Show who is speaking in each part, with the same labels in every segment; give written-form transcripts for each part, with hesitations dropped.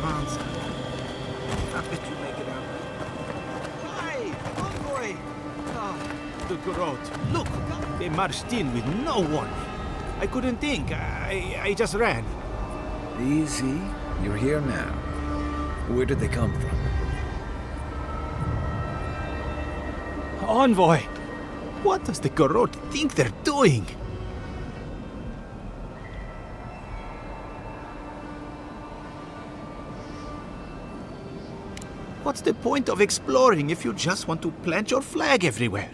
Speaker 1: Sans. I bet you make it out. Hi, envoy! Ah, the Garrota. Look, they marched in with no warning. I couldn't think. I just ran.
Speaker 2: Easy. You're here now. Where did they come from?
Speaker 1: Envoy! What does the Garrota think they're doing? What's the point of exploring if you just want to plant your flag everywhere?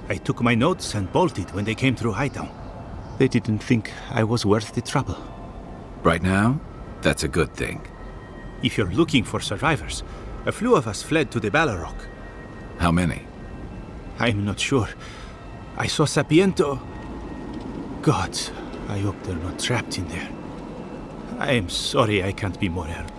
Speaker 1: I took my notes and bolted when they came through Hightown. They didn't think I was worth the trouble.
Speaker 2: Right now? That's a good thing.
Speaker 1: If you're looking for survivors, a few of us fled to the Balrog.
Speaker 2: How many?
Speaker 1: I'm not sure. I saw Sapiento. Gods, I hope they're not trapped in there. I am sorry I can't be more help.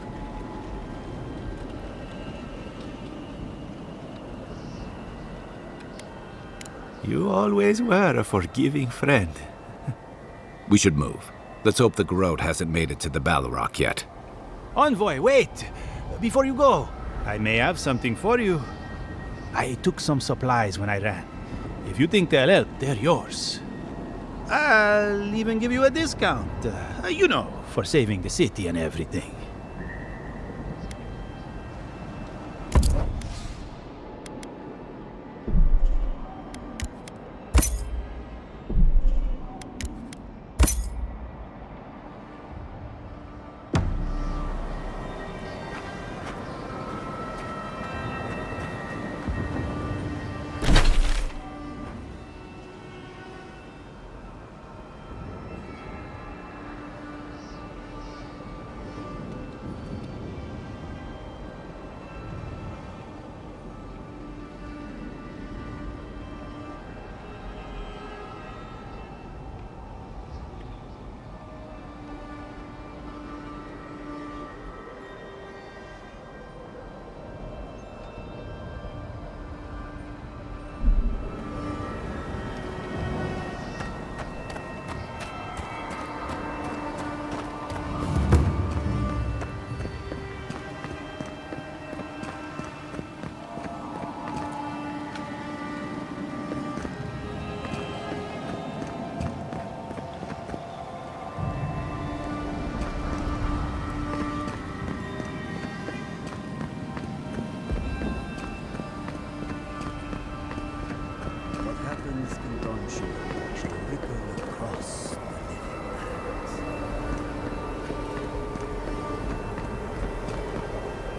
Speaker 1: You always were a forgiving friend.
Speaker 2: We should move. Let's hope the Garrota hasn't made it to the Balrog yet.
Speaker 1: Envoy, wait! Before you go, I may have something for you. I took some supplies when I ran. If you think they'll help, they're yours. I'll even give you a discount. You know, for saving the city and everything.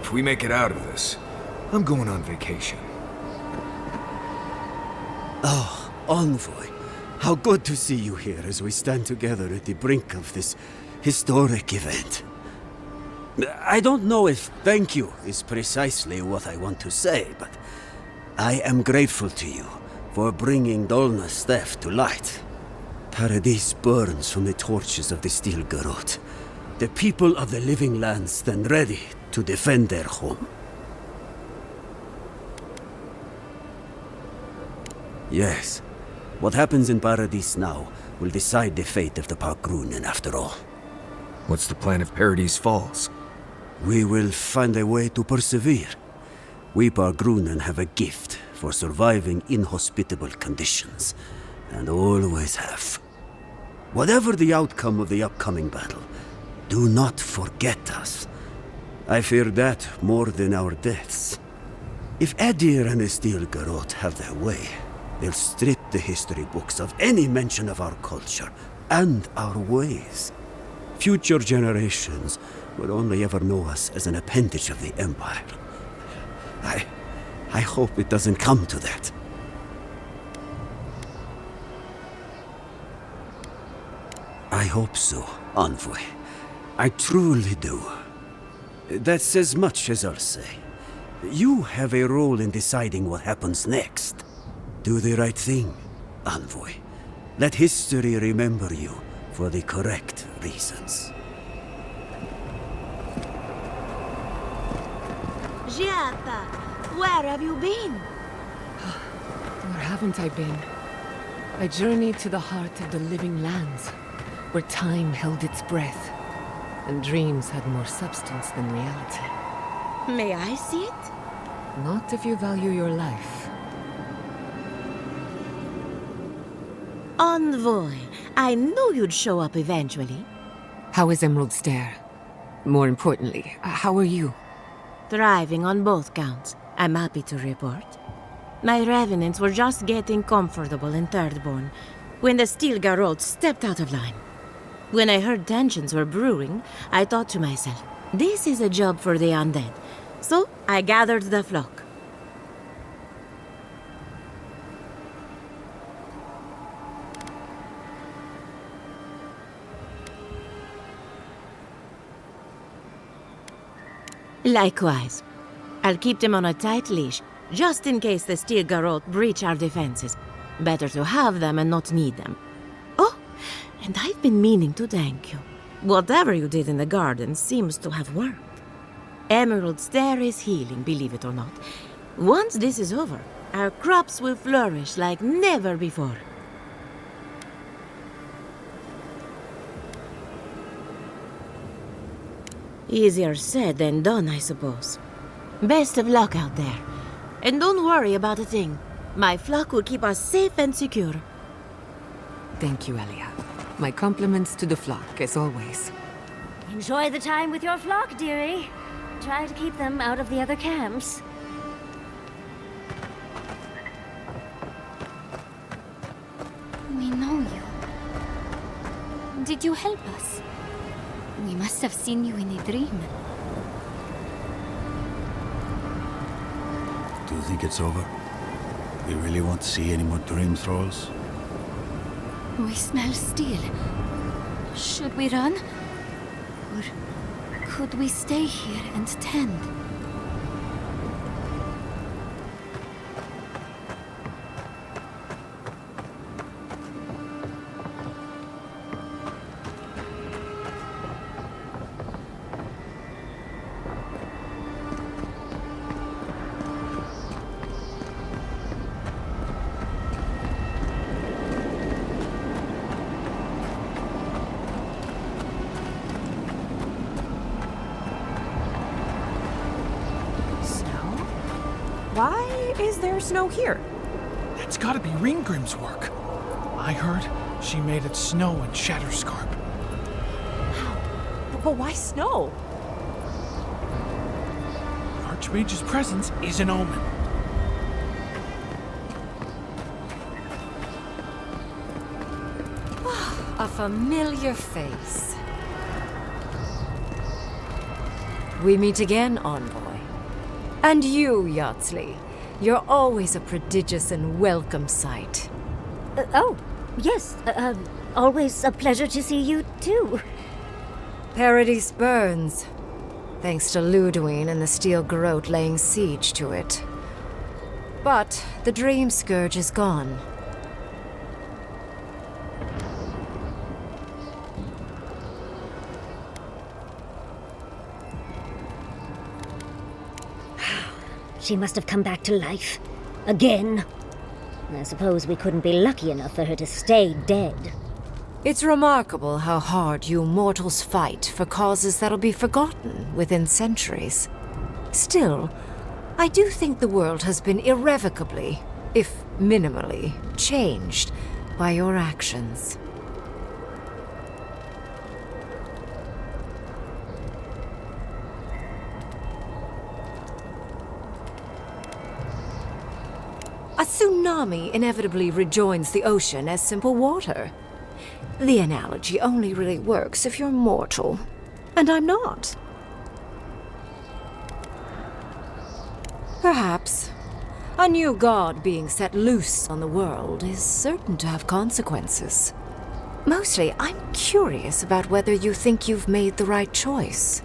Speaker 3: If we make it out of this, I'm going on vacation.
Speaker 4: Oh, Envoy, how good to see you here as we stand together at the brink of this historic event. I don't know if thank you is precisely what I want to say, but I am grateful to you for bringing Dolna's theft to light. Paradis burns from the torches of the Steel Garrot. The people of the living lands stand ready to defend their home. Yes, what happens in Paradis now will decide the fate of the Parkrunen after all.
Speaker 3: What's the plan if Paradis falls?
Speaker 4: We will find a way to persevere. We Parkrunen have a gift for surviving inhospitable conditions, and always have. Whatever the outcome of the upcoming battle, do not forget us. I fear that more than our deaths. If Edir and the Steel Garrot have their way, they'll strip the history books of any mention of our culture and our ways. Future generations will only ever know us as an appendage of the Empire. I hope it doesn't come to that. I hope so, Envoy. I truly do. That's as much as I'll say. You have a role in deciding what happens next. Do the right thing, Envoy. Let history remember you for the correct reasons.
Speaker 5: Giata, where have you been?
Speaker 6: Where haven't I been?
Speaker 5: I journeyed to the heart of the living lands, where time held its breath, and dreams had more substance than reality.
Speaker 6: May I see it?
Speaker 5: Not if you value your life.
Speaker 6: Envoy, I knew you'd show up eventually.
Speaker 5: How is Emerald Stair? More importantly, how are you?
Speaker 6: Thriving on both counts, I'm happy to report. My revenants were just getting comfortable in Thirdborn when the steel Garrot stepped out of line. When I heard tensions were brewing, I thought to myself, this is a job for the undead. So I gathered the flock. Likewise. I'll keep them on a tight leash, just in case the steel Garrot breach our defenses. Better to have them and not need them. Oh, and I've been meaning to thank you. Whatever you did in the garden seems to have worked. Emerald Stair is healing, believe it or not. Once this is over, our crops will flourish like never before. Easier said than done, I suppose. Best of luck out there. And don't worry about a thing. My flock will keep us safe and secure.
Speaker 5: Thank you, Elia. My compliments to the flock, as always.
Speaker 7: Enjoy the time with your flock, dearie. Try to keep them out of the other camps.
Speaker 8: We know you. Did you help us? We must have seen you in a dream.
Speaker 4: Do you think it's over? We really won't see any more dream thralls?
Speaker 8: We smell steel. Should we run? Or could we stay here and tend?
Speaker 9: Why is there snow here?
Speaker 10: That's gotta be Ringgrim's work. I heard she made it snow in Shatterscarp.
Speaker 9: How? But why snow?
Speaker 10: The Archmage's presence is an omen.
Speaker 5: A familiar face. We meet again, Envoy. And you, Yardsley. You're always a prodigious and welcome sight.
Speaker 7: Oh, yes. Always a pleasure to see you, too.
Speaker 5: Paradis burns, thanks to Ludwine and the Steel Garrot laying siege to it. But the Dream Scourge is gone.
Speaker 7: She must have come back to life. Again. I suppose we couldn't be lucky enough for her to stay dead.
Speaker 5: It's remarkable how hard you mortals fight for causes that'll be forgotten within centuries. Still, I do think the world has been irrevocably, if minimally, changed by your actions. A tsunami inevitably rejoins the ocean as simple water. The analogy only really works if you're mortal. And I'm not. Perhaps. A new god being set loose on the world is certain to have consequences. Mostly, I'm curious about whether you think you've made the right choice.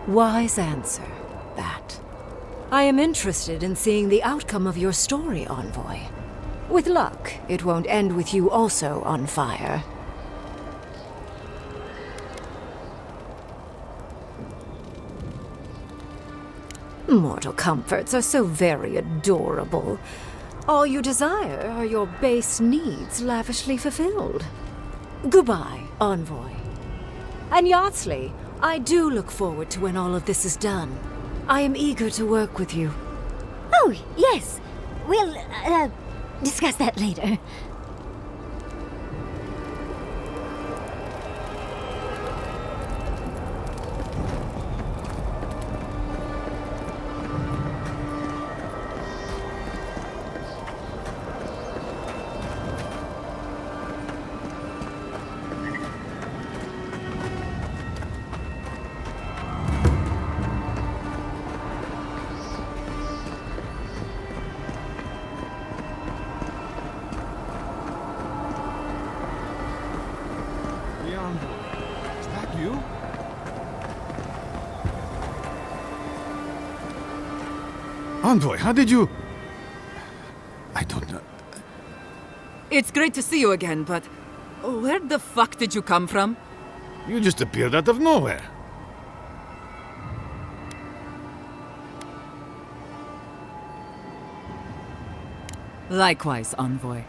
Speaker 5: Wise answer. That. I am interested in seeing the outcome of your story, Envoy. With luck, it won't end with you also on fire. Mortal comforts are so very adorable. All you desire are your base needs lavishly fulfilled. Goodbye, Envoy. And Yardsley, I do look forward to when all of this is done. I am eager to work with you.
Speaker 7: Oh, yes. We'll, discuss that later.
Speaker 10: Is that you? Envoy, how did you... I don't know.
Speaker 11: It's great to see you again, but where the fuck did you come from?
Speaker 10: You just appeared out of nowhere.
Speaker 11: Likewise, Envoy.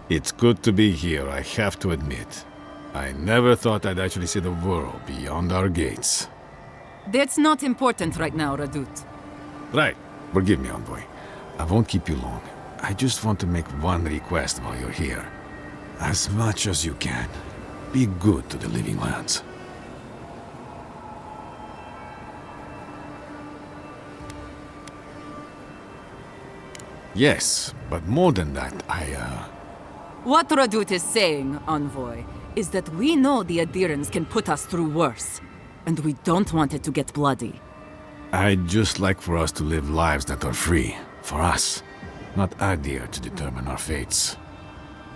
Speaker 10: It's good to be here, I have to admit. I never thought I'd actually see the world beyond our gates.
Speaker 11: That's not important right now, Radut.
Speaker 10: Right. Forgive me, Envoy. I won't keep you long. I just want to make one request while you're here. As much as you can, be good to the Living Lands. Yes, but more than that,
Speaker 11: What Radut is saying, Envoy, is that we know the adherents can put us through worse, and we don't want it to get bloody.
Speaker 10: I'd just like for us to live lives that are free, for us, not Adir to determine our fates.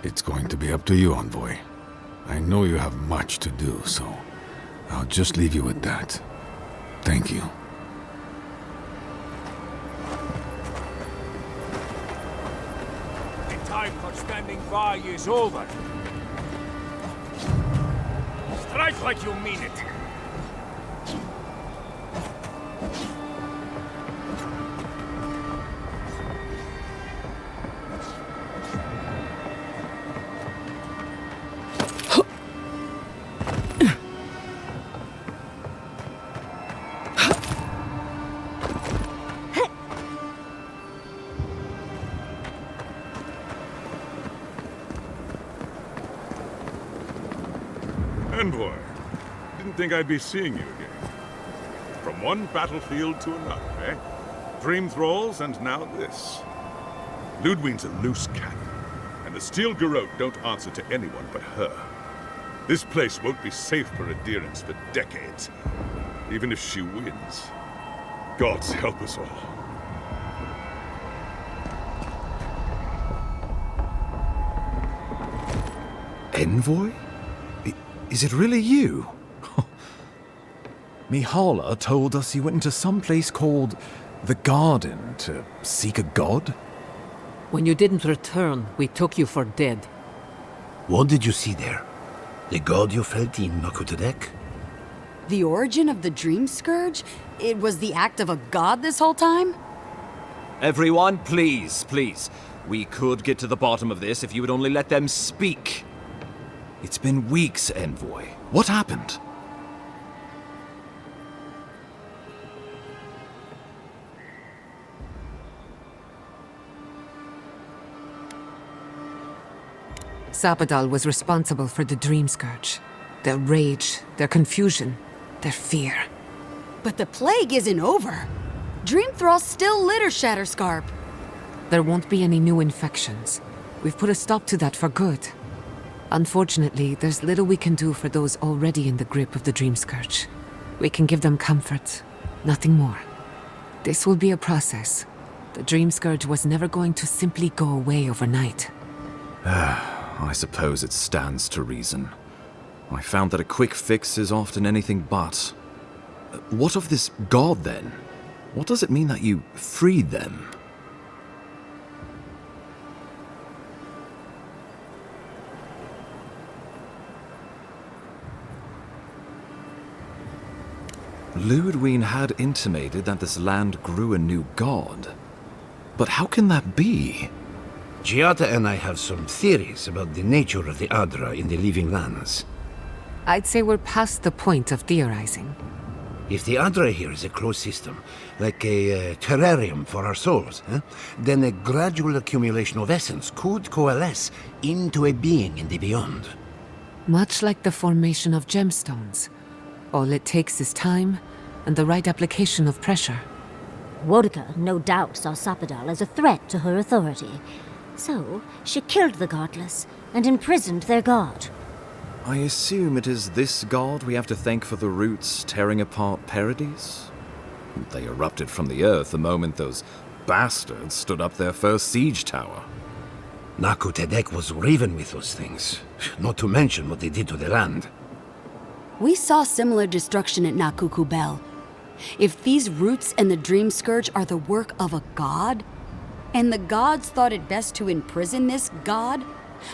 Speaker 10: It's going to be up to you, Envoy. I know you have much to do, so I'll just leave you with that. Thank you.
Speaker 12: The time for standing by is over. Strike like you mean it.
Speaker 13: Envoy, didn't think I'd be seeing you again. From one battlefield to another, eh? Dream thralls and now this. Ludwig's a loose cannon, and the steel garrote don't answer to anyone but her. This place won't be safe for adherents for decades, even if she wins. Gods help us all.
Speaker 2: Envoy? Is it really you?
Speaker 14: Mihala told us you went into some place called the Garden to seek a god?
Speaker 11: When you didn't return, we took you for dead.
Speaker 15: What did you see there? The god you felt in Makutadek?
Speaker 16: The origin of the Dream Scourge? It was the act of a god this whole time?
Speaker 17: Everyone, please, please. We could get to the bottom of this if you would only let them speak.
Speaker 2: It's been weeks, Envoy. What happened?
Speaker 18: Sapadal was responsible for the Dream Scourge. Their rage, their confusion, their fear.
Speaker 16: But the plague isn't over. Dream thralls still litter Shatterscarp.
Speaker 18: There won't be any new infections. We've put a stop to that for good. Unfortunately, there's little we can do for those already in the grip of the Dream Scourge. We can give them comfort, nothing more. This will be a process. The Dream Scourge was never going to simply go away overnight.
Speaker 2: I suppose it stands to reason. I found that a quick fix is often anything but. What of this god, then? What does it mean that you freed them? Ludwig had intimated that this land grew a new god. But how can that be?
Speaker 15: Giada and I have some theories about the nature of the Adra in the living lands.
Speaker 18: I'd say we're past the point of theorizing.
Speaker 15: If the Adra here is a closed system, like a terrarium for our souls, then a gradual accumulation of essence could coalesce into a being in the beyond.
Speaker 18: Much like the formation of gemstones. All it takes is time and the right application of pressure.
Speaker 7: Wodka no doubt saw Sapadal as a threat to her authority. So, she killed the godless and imprisoned their god.
Speaker 2: I assume it is this god we have to thank for the roots tearing apart Paradis? They erupted from the earth the moment those bastards stood up their first siege tower.
Speaker 15: Naku Tedek was riven with those things, not to mention what they did to the land.
Speaker 16: We saw similar destruction at Nakukubel. If these roots and the Dream Scourge are the work of a god, and the gods thought it best to imprison this god,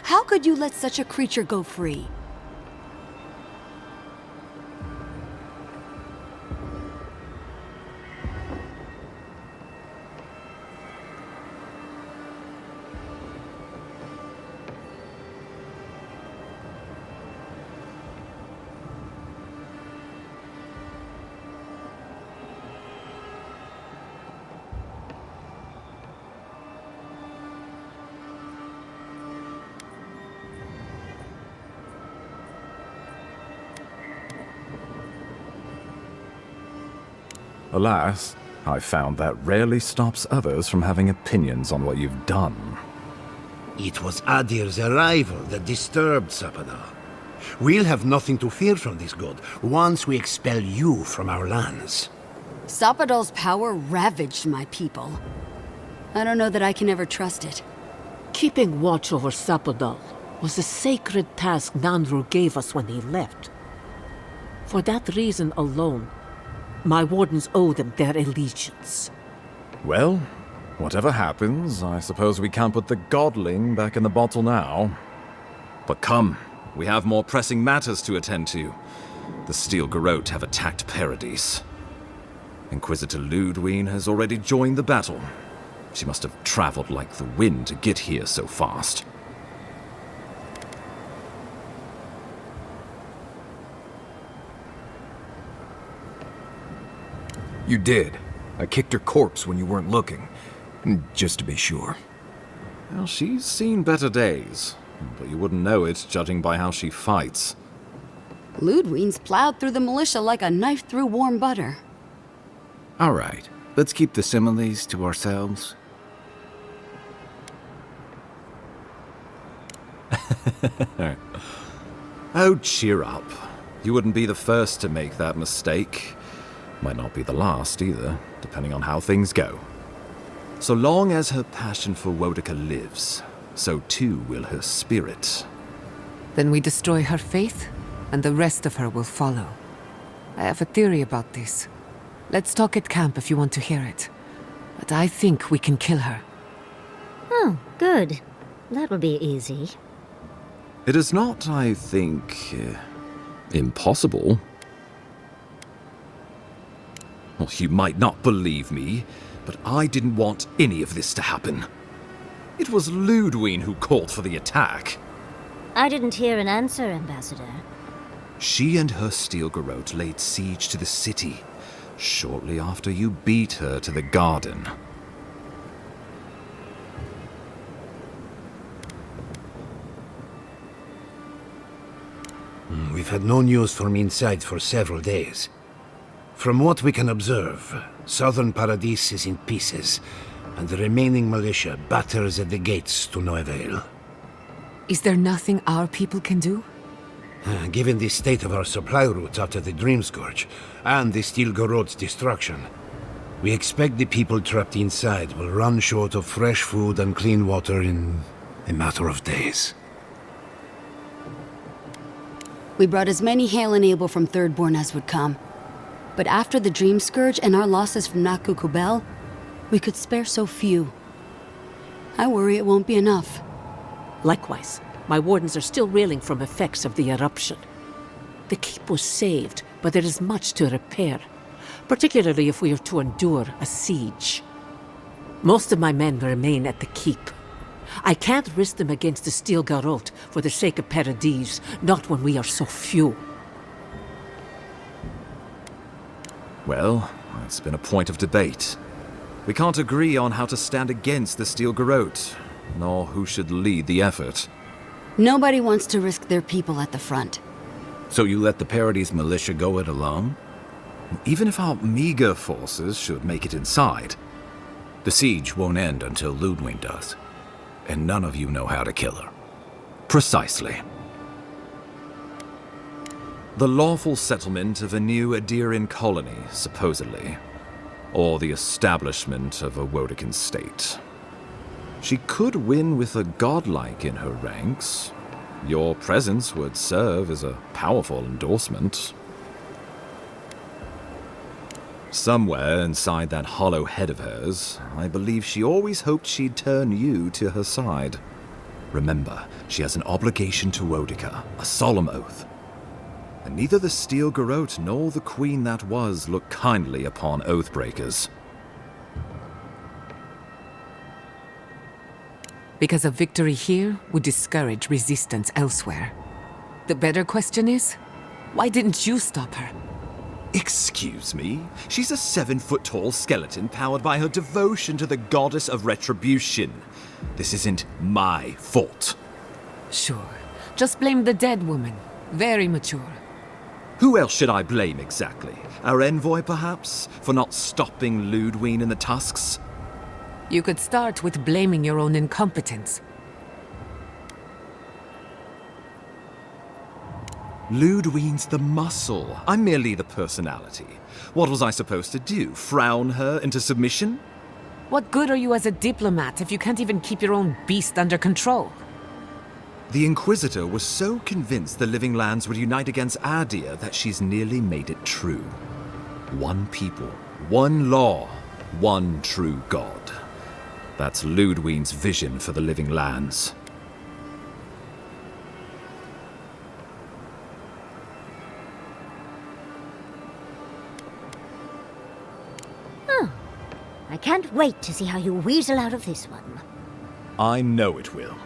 Speaker 16: how could you let such a creature go free?
Speaker 14: Alas, I found that rarely stops others from having opinions on what you've done.
Speaker 15: It was Adir's arrival that disturbed Sapadal. We'll have nothing to fear from this god once we expel you from our lands.
Speaker 16: Sapadal's power ravaged my people. I don't know that I can ever trust it.
Speaker 19: Keeping watch over Sapadal was a sacred task Nandru gave us when he left. For that reason alone, my wardens owe them their allegiance.
Speaker 14: Well, whatever happens, I suppose we can't put the godling back in the bottle now.
Speaker 2: But come, we have more pressing matters to attend to. The Steel Garrot have attacked Paradis. Inquisitor Ludwig has already joined the battle. She must have traveled like the wind to get here so fast.
Speaker 3: You did. I kicked her corpse when you weren't looking. Just to be sure.
Speaker 2: Well, she's seen better days, but you wouldn't know it judging by how she fights.
Speaker 16: Ludwig's plowed through the militia like a knife through warm butter.
Speaker 20: All right, let's keep the similes to ourselves.
Speaker 2: Oh, cheer up. You wouldn't be the first to make that mistake. Might not be the last either, depending on how things go. So long as her passion for Wodka lives, so too will her spirit.
Speaker 18: Then we destroy her faith, and the rest of her will follow. I have a theory about this. Let's talk at camp if you want to hear it. But I think we can kill her.
Speaker 7: Oh, good. That will be easy.
Speaker 2: It is not, I think, impossible. Well, you might not believe me, but I didn't want any of this to happen. It was Ludwig who called for the attack.
Speaker 7: I didn't hear an answer, Ambassador.
Speaker 2: She and her Steel Garrot laid siege to the city, shortly after you beat her to the garden.
Speaker 15: We've had no news from inside for several days. From what we can observe, southern Paradis is in pieces, and the remaining militia batters at the gates to no avail.
Speaker 18: Is there nothing our people can do?
Speaker 15: Given the state of our supply routes after the Dream Scourge, and the Steel Garrot's destruction, we expect the people trapped inside will run short of fresh food and clean water in a matter of days.
Speaker 16: We brought as many Hail and Able from Thirdborn as would come. But after the Dream Scourge and our losses from Nakukubel, we could spare so few. I worry it won't be enough.
Speaker 19: Likewise, my wardens are still reeling from effects of the eruption. The keep was saved, but there is much to repair. particularly if we are to endure a siege. Most of my men remain at the keep. I can't risk them against the steel Garrot for the sake of Paradis, not when we are so few.
Speaker 2: Well, it's been a point of debate. We can't agree on how to stand against the steel Garrot, nor who should lead the effort.
Speaker 16: Nobody wants to risk their people at the front.
Speaker 20: So you let the Paradis militia go it alone?
Speaker 2: Even if our meager forces should make it inside,
Speaker 20: the siege won't end until Ludwig does. And none of you know how to kill her.
Speaker 2: Precisely. The lawful settlement of a new Adirian colony, supposedly. Or the establishment of a Woedican state. She could win with a godlike in her ranks. Your presence would serve as a powerful endorsement. Somewhere inside that hollow head of hers, I believe she always hoped she'd turn you to her side. Remember, she has an obligation to Woedica, a solemn oath. And neither the Steel Garrot nor the queen that was look kindly upon oath-breakers.
Speaker 18: Because a victory here would discourage resistance elsewhere. The better question is, why didn't you stop her?
Speaker 2: Excuse me? She's a 7-foot-tall skeleton powered by her devotion to the goddess of retribution. This isn't my fault.
Speaker 18: Sure. Just blame the dead woman. Very mature.
Speaker 2: Who else should I blame exactly? Our envoy, perhaps? For not stopping Ludwig and the Tusks?
Speaker 18: You could start with blaming your own incompetence.
Speaker 2: Ludwig's the muscle. I'm merely the personality. What was I supposed to do? Frown her into submission?
Speaker 18: What good are you as a diplomat if you can't even keep your own beast under control?
Speaker 2: The Inquisitor was so convinced the Living Lands would unite against Adir that she's nearly made it true. One people, one law, one true God. That's Ludwig's vision for the Living Lands.
Speaker 7: I can't wait to see how you weasel out of this one.
Speaker 14: I know it will.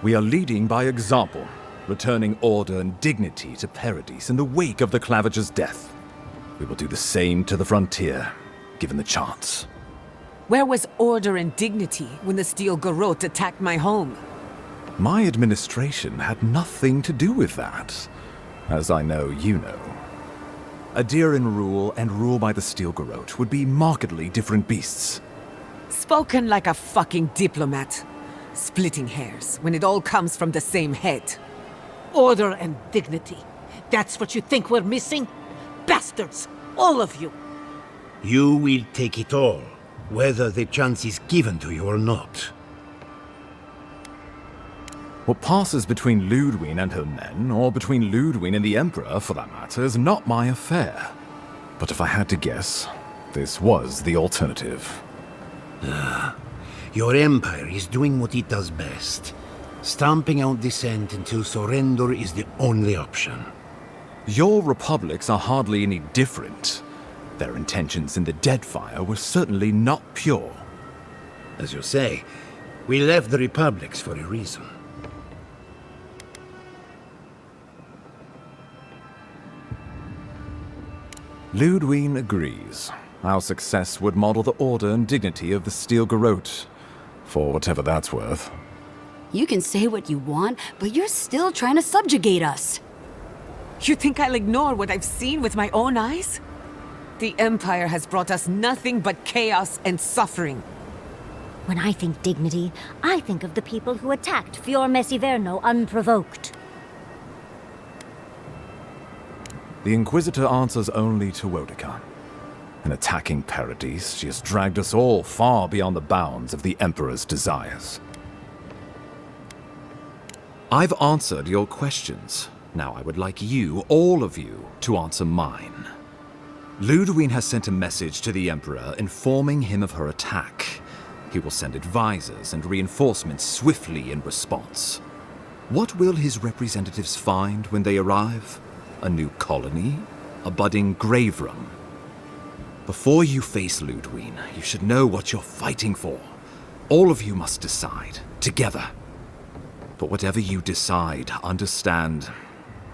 Speaker 14: We are leading by example, returning order and dignity to Paradis in the wake of the Clavager's death. We will do the same to the frontier, given the chance.
Speaker 18: Where was order and dignity when the Steel Garrot attacked my home?
Speaker 14: My administration had nothing to do with that, as I know you know. Adirian rule and rule by the Steel Garrot would be markedly different beasts.
Speaker 18: Spoken like a fucking diplomat. Splitting hairs when it all comes from the same head.
Speaker 19: Order and dignity. That's what you think we're missing? Bastards! All of you!
Speaker 15: You will take it all, whether the chance is given to you or not.
Speaker 14: What passes between Ludwig and her men, or between Ludwig and the Emperor, for that matter, is not my affair. But if I had to guess, this was the alternative.
Speaker 15: Your empire is doing what it does best. Stamping out dissent until surrender is the only option.
Speaker 14: Your republics are hardly any different. Their intentions in the Deadfire were certainly not pure.
Speaker 15: As you say, we left the republics for a reason.
Speaker 14: Ludwig agrees. Our success would model the order and dignity of the Steel Garrot, for whatever that's worth.
Speaker 16: You can say what you want, but you're still trying to subjugate us.
Speaker 18: You think I'll ignore what I've seen with my own eyes? The Empire has brought us nothing but chaos and suffering.
Speaker 7: When I think dignity, I think of the people who attacked Fior Messiverno unprovoked.
Speaker 14: The Inquisitor answers only to Woedica. In attacking Paradis, she has dragged us all far beyond the bounds of the Emperor's desires.
Speaker 2: I've answered your questions. Now I would like you, all of you, to answer mine. Ludwig has sent a message to the Emperor informing him of her attack. He will send advisors and reinforcements swiftly in response. What will his representatives find when they arrive? A new colony? A budding grave room? Before you face Ludwig, you should know what you're fighting for. All of you must decide, together. But whatever you decide, understand,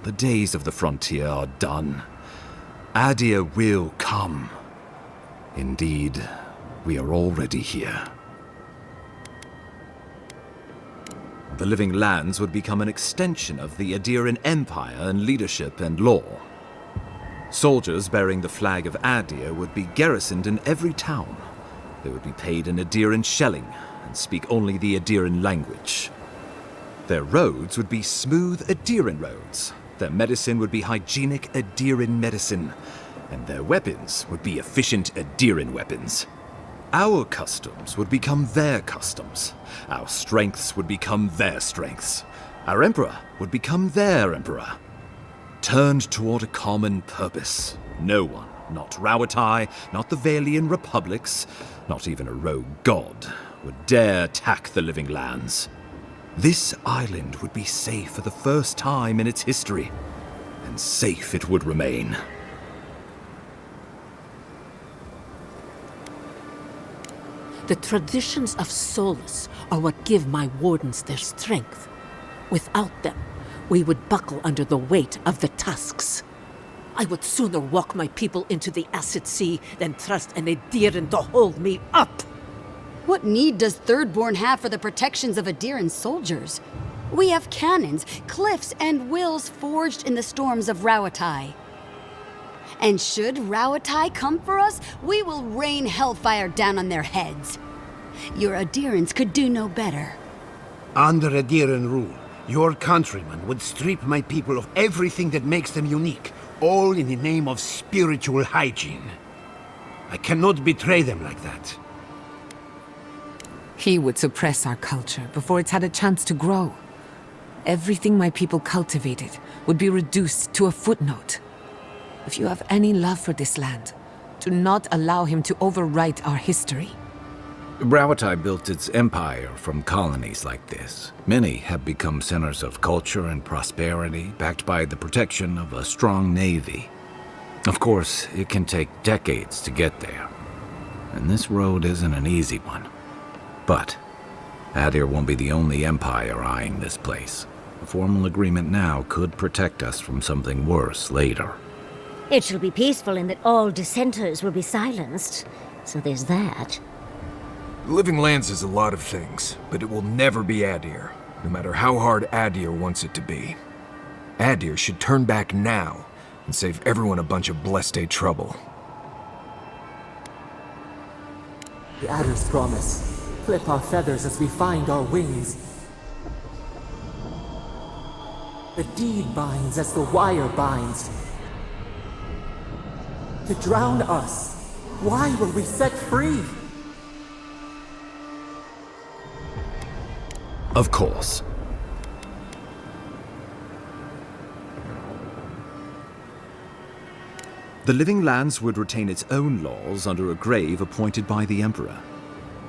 Speaker 2: the days of the frontier are done. Adir will come. Indeed, we are already here. The Living Lands would become an extension of the Adiran Empire in leadership and law. Soldiers bearing the flag of Adir would be garrisoned in every town. They would be paid in Adiran shelling and speak only the Adiran language. Their roads would be smooth Adiran roads. Their medicine would be hygienic Adiran medicine. And their weapons would be efficient Adiran weapons. Our customs would become their customs. Our strengths would become their strengths. Our emperor would become their emperor. Turned toward a common purpose. No one, not Rauatai, not the Valian republics, not even a rogue god, would dare attack the Living Lands. This island would be safe for the first time in its history, and safe it would remain.
Speaker 19: The traditions of solace are what give my wardens their strength. Without them, we would buckle under the weight of the tusks. I would sooner walk my people into the acid sea than trust an Adiran to hold me up.
Speaker 16: What need does Thirdborn have for the protections of Adiran soldiers? We have cannons, cliffs, and wills forged in the storms of Rauatai. And should Rauatai come for us, we will rain hellfire down on their heads. Your Adirans could do no better.
Speaker 15: Under Adiran rule, your countrymen would strip my people of everything that makes them unique, all in the name of spiritual hygiene. I cannot betray them like that.
Speaker 18: He would suppress our culture before it's had a chance to grow. Everything my people cultivated would be reduced to a footnote. If you have any love for this land, do not allow him to overwrite our history.
Speaker 20: Rauatai built its empire from colonies like this. Many have become centers of culture and prosperity, backed by the protection of a strong navy. Of course, it can take decades to get there, and this road isn't an easy one. But Adir won't be the only empire eyeing this place. A formal agreement now could protect us from something worse later.
Speaker 7: It shall be peaceful in that all dissenters will be silenced, so there's that.
Speaker 3: The Living Lands is a lot of things, but it will never be Adir, no matter how hard Adir wants it to be. Adir should turn back now and save everyone a bunch of blessed day trouble.
Speaker 21: The Adir's promise. Flip our feathers as we find our wings. The deed binds as the wire binds. To drown us, why were we set free?
Speaker 2: Of course. The Living Lands would retain its own laws under a grave appointed by the Emperor.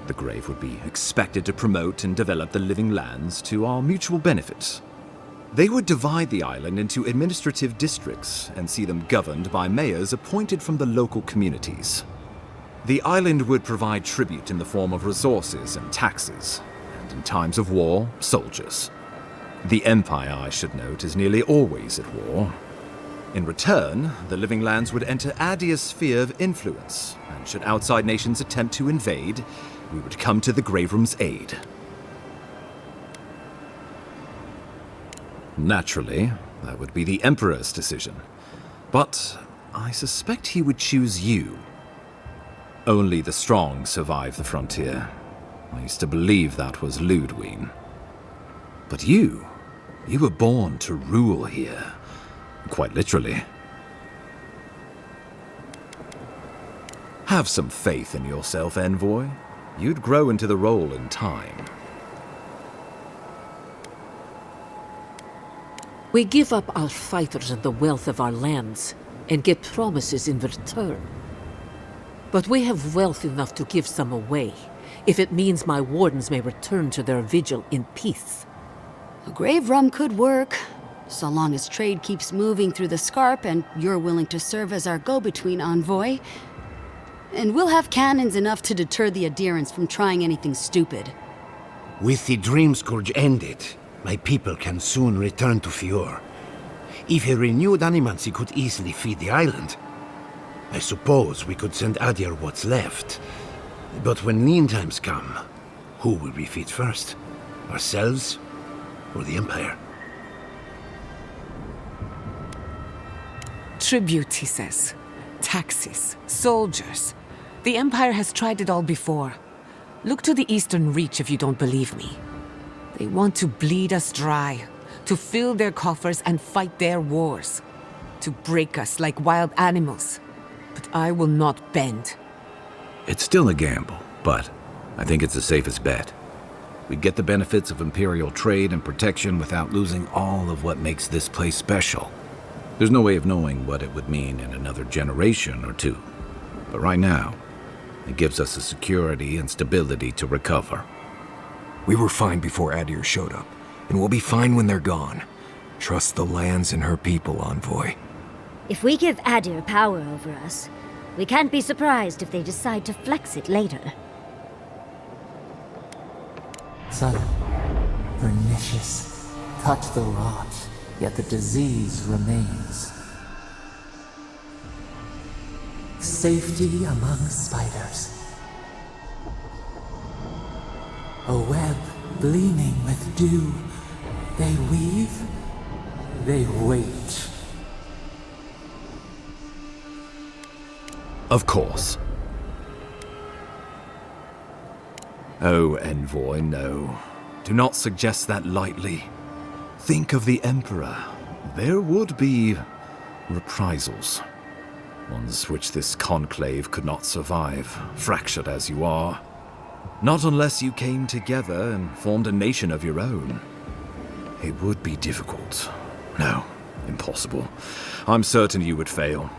Speaker 2: The grave would be expected to promote and develop the Living Lands to our mutual benefit. They would divide the island into administrative districts and see them governed by mayors appointed from the local communities. The island would provide tribute in the form of resources and taxes, and in times of war, soldiers. The Empire, I should note, is nearly always at war. In return, the Living Lands would enter Adir's sphere of influence, and should outside nations attempt to invade, we would come to the Grave Room's aid. Naturally, that would be the Emperor's decision. But I suspect he would choose you. Only the strong survive the frontier. I used to believe that was Ludwig. But you were born to rule here. Quite literally. Have some faith in yourself, Envoy. You'd grow into the role in time.
Speaker 19: We give up our fighters and the wealth of our lands, and get promises in return. But we have wealth enough to give some away, if it means my wardens may return to their vigil in peace.
Speaker 16: A grave room could work, so long as trade keeps moving through the Scarp and you're willing to serve as our go-between envoy. And we'll have cannons enough to deter the adherents from trying anything stupid.
Speaker 15: With the Dream Scourge ended, my people can soon return to Fior. If a renewed animancy could easily feed the island, I suppose we could send Adir what's left. But when lean times come, who will we feed first? Ourselves or the Empire?
Speaker 18: Tribute, he says. Taxes. Soldiers. The Empire has tried it all before. Look to the Eastern Reach if you don't believe me. They want to bleed us dry, to fill their coffers and fight their wars, to break us like wild animals. But I will not bend.
Speaker 20: It's still a gamble, but I think it's the safest bet. We get the benefits of Imperial trade and protection without losing all of what makes this place special. There's no way of knowing what it would mean in another generation or two. But right now, it gives us the security and stability to recover.
Speaker 3: We were fine before Adir showed up, and we'll be fine when they're gone. Trust the lands and her people, Envoy.
Speaker 7: If we give Adir power over us, we can't be surprised if they decide to flex it later.
Speaker 21: Son, pernicious. Touch the rot, yet the disease remains. Safety among spiders. A web gleaming with dew. They weave, they wait.
Speaker 2: Of course. Oh, Envoy, no. Do not suggest that lightly. Think of the Emperor. There would be reprisals. Ones which this conclave could not survive, fractured as you are. Not unless you came together and formed a nation of your own. It would be difficult. No, impossible. I'm certain you would fail.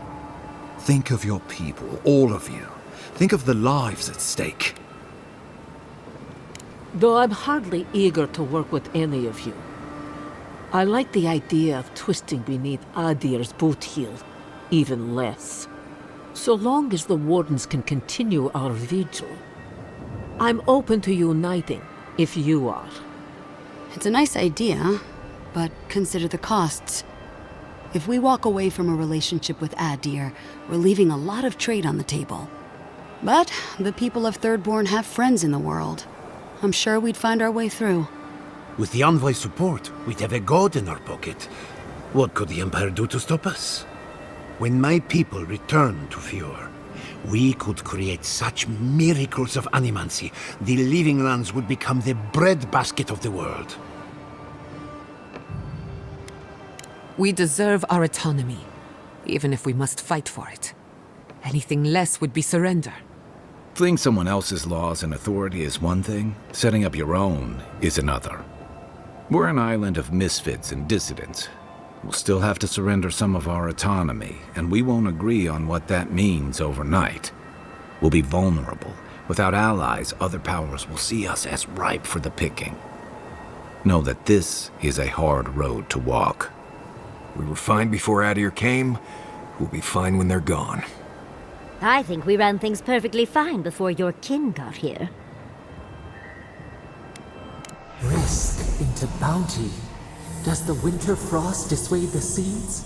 Speaker 2: Think of your people, all of you. Think of the lives at stake.
Speaker 19: Though I'm hardly eager to work with any of you, I like the idea of twisting beneath Adir's boot heel even less. So long as the Wardens can continue our vigil, I'm open to uniting if you are.
Speaker 16: It's a nice idea, but consider the costs. If we walk away from a relationship with Adir, we're leaving a lot of trade on the table. But the people of Thirdborn have friends in the world. I'm sure we'd find our way through.
Speaker 15: With the Envoy's support, we'd have a god in our pocket. What could the Empire do to stop us? When my people return to Fior, we could create such miracles of animancy, the Living Lands would become the breadbasket of the world.
Speaker 18: We deserve our autonomy, even if we must fight for it. Anything less would be surrender.
Speaker 20: Fleeing someone else's laws and authority is one thing, setting up your own is another. We're an island of misfits and dissidents. We'll still have to surrender some of our autonomy, and we won't agree on what that means overnight. We'll be vulnerable. Without allies, other powers will see us as ripe for the picking. Know that this is a hard road to walk.
Speaker 3: We were fine before Adir came. We'll be fine when they're gone.
Speaker 7: I think we ran things perfectly fine before your kin got here.
Speaker 21: Risk into bounty. Does the winter frost dissuade the seeds?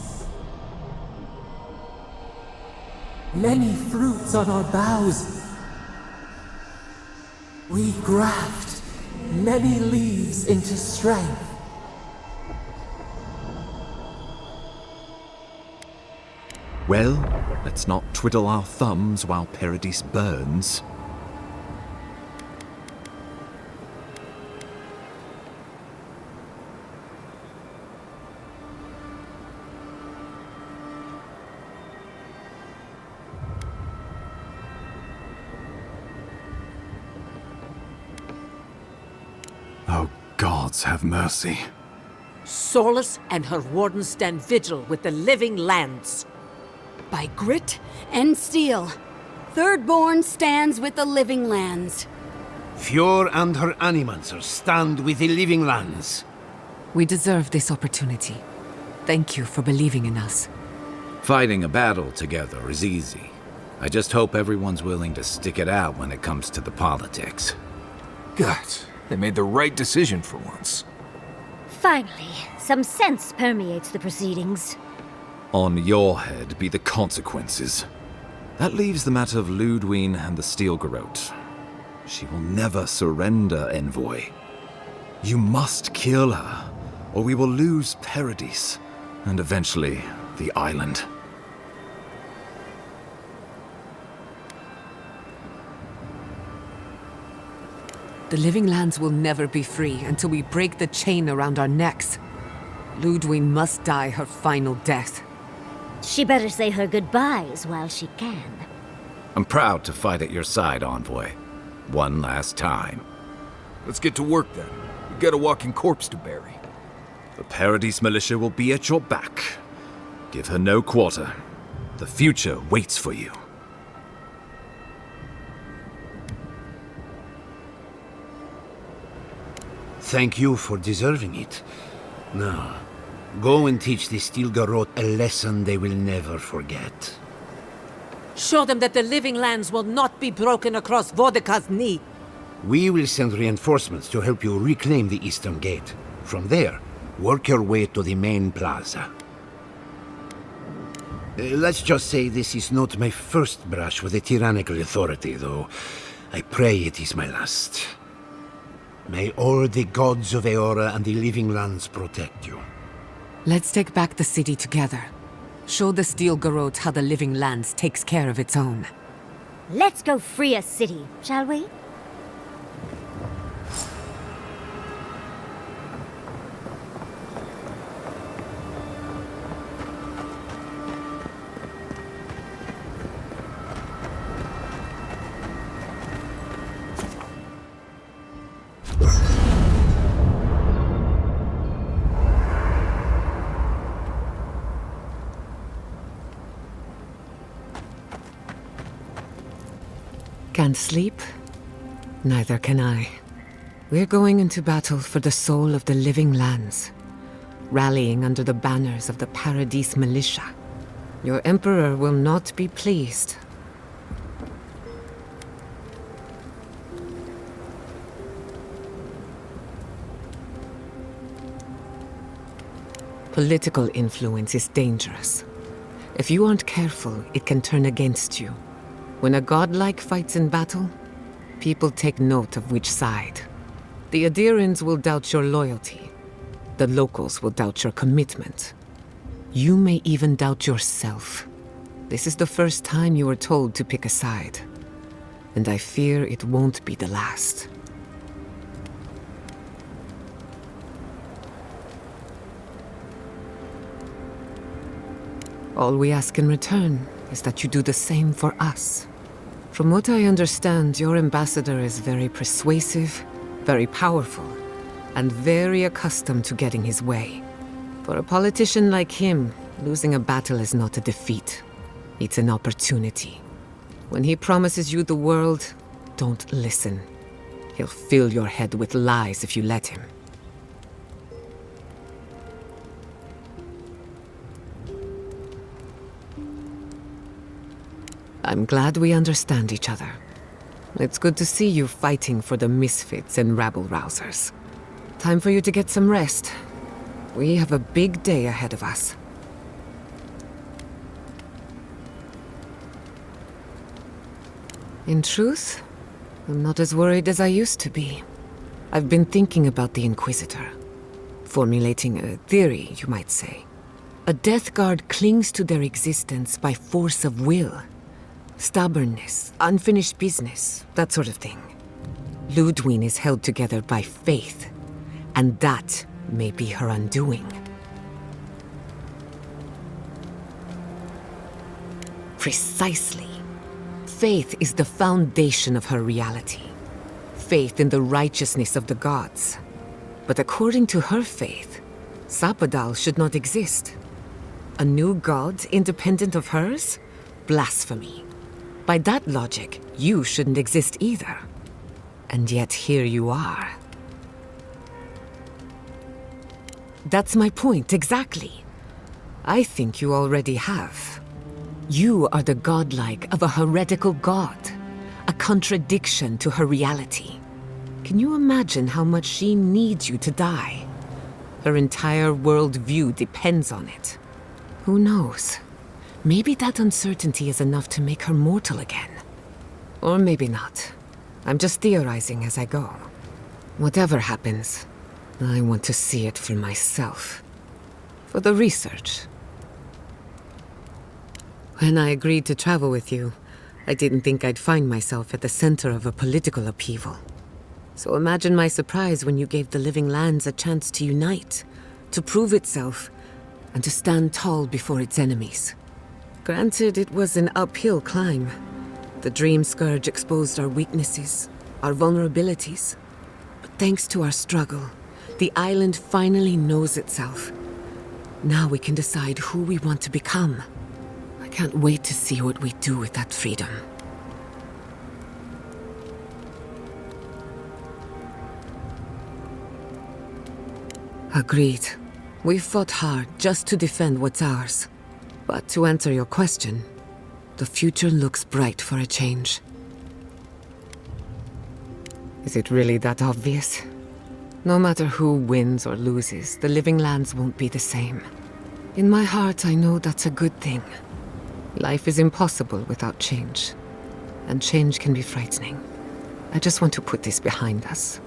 Speaker 21: Many fruits on our boughs. We graft many leaves into strength.
Speaker 2: Well, let's not twiddle our thumbs while Paradis burns. Oh, gods have mercy.
Speaker 19: Solus and her wardens stand vigil with the Living Lands.
Speaker 16: By grit and steel, Thirdborn stands with the Living Lands.
Speaker 15: Fior and her animancers stand with the Living Lands.
Speaker 18: We deserve this opportunity. Thank you for believing in us.
Speaker 20: Fighting a battle together is easy. I just hope everyone's willing to stick it out when it comes to the politics.
Speaker 3: God, they made the right decision for once.
Speaker 7: Finally, some sense permeates the proceedings.
Speaker 2: On your head be the consequences. That leaves the matter of Ludwig and the Steel Garrot. She will never surrender, Envoy. You must kill her, or we will lose Paradis, and eventually the island.
Speaker 18: The living lands will never be free until we break the chain around our necks. Ludwig must die her final death.
Speaker 7: She better say her goodbyes while she can.
Speaker 20: I'm proud to fight at your side, Envoy. One last time.
Speaker 3: Let's get to work then. We've got a walking corpse to bury.
Speaker 2: The Paradis militia will be at your back. Give her no quarter. The future waits for you.
Speaker 15: Thank you for deserving it. Now, go and teach the Steel Garrot a lesson they will never forget.
Speaker 19: Show them that the living lands will not be broken across Vodka's knee.
Speaker 15: We will send reinforcements to help you reclaim the Eastern Gate. From there, work your way to the main plaza. Let's just say this is not my first brush with a tyrannical authority, though. I pray it is my last. May all the gods of Eora and the living lands protect you.
Speaker 18: Let's take back the city together. Show the Steel Garrot how the living lands takes care of its own.
Speaker 7: Let's go free a city, shall we?
Speaker 18: Can't sleep? Neither can I. We're going into battle for the soul of the living lands, rallying under the banners of the Paradis militia. Your Emperor will not be pleased. Political influence is dangerous. If you aren't careful, it can turn against you. When a godlike fights in battle, people take note of which side. The adherents will doubt your loyalty. The locals will doubt your commitment. You may even doubt yourself. This is the first time you were told to pick a side. And I fear it won't be the last. All we ask in return is that you do the same for us. From what I understand, your ambassador is very persuasive, very powerful, and very accustomed to getting his way. For a politician like him, losing a battle is not a defeat. It's an opportunity. When he promises you the world, don't listen. He'll fill your head with lies if you let him. I'm glad we understand each other. It's good to see you fighting for the misfits and rabble-rousers. Time for you to get some rest. We have a big day ahead of us. In truth, I'm not as worried as I used to be. I've been thinking about the Inquisitor. Formulating a theory, you might say. A Death Guard clings to their existence by force of will. Stubbornness, unfinished business, that sort of thing. Ludwig is held together by faith, and that may be her undoing. Precisely. Faith is the foundation of her reality. Faith in the righteousness of the gods. But according to her faith, Sapadal should not exist. A new god independent of hers? Blasphemy. By that logic, you shouldn't exist either. And yet here you are. That's my point, exactly. I think you already have. You are the godlike of a heretical god, a contradiction to her reality. Can you imagine how much she needs you to die? Her entire worldview depends on it. Who knows? Maybe that uncertainty is enough to make her mortal again. Or maybe not. I'm just theorizing as I go. Whatever happens, I want to see it for myself. For the research. When I agreed to travel with you, I didn't think I'd find myself at the center of a political upheaval. So imagine my surprise when you gave the living lands a chance to unite, to prove itself, and to stand tall before its enemies. Granted, it was an uphill climb. The Dream Scourge exposed our weaknesses, our vulnerabilities. But thanks to our struggle, the island finally knows itself. Now we can decide who we want to become. I can't wait to see what we do with that freedom. Agreed. We've fought hard just to defend what's ours. But to answer your question, the future looks bright for a change. Is it really that obvious? No matter who wins or loses, the living lands won't be the same. In my heart, I know that's a good thing. Life is impossible without change. And change can be frightening. I just want to put this behind us.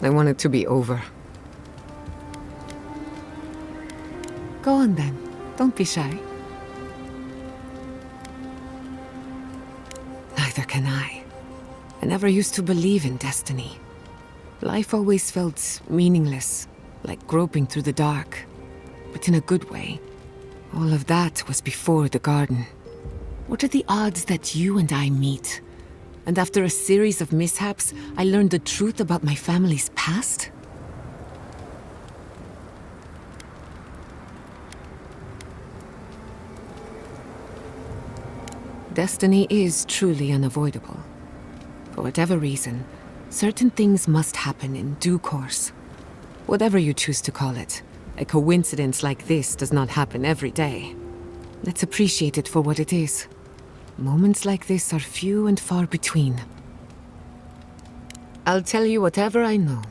Speaker 18: I want it to be over. Go on then. Don't be shy. Neither can I. I never used to believe in destiny. Life always felt meaningless, like groping through the dark. But in a good way. All of that was before the garden. What are the odds that you and I meet? And after a series of mishaps, I learned the truth about my family's past? Destiny is truly unavoidable. For whatever reason, certain things must happen in due course. Whatever you choose to call it, a coincidence like this does not happen every day. Let's appreciate it for what it is. Moments like this are few and far between. I'll tell you whatever I know.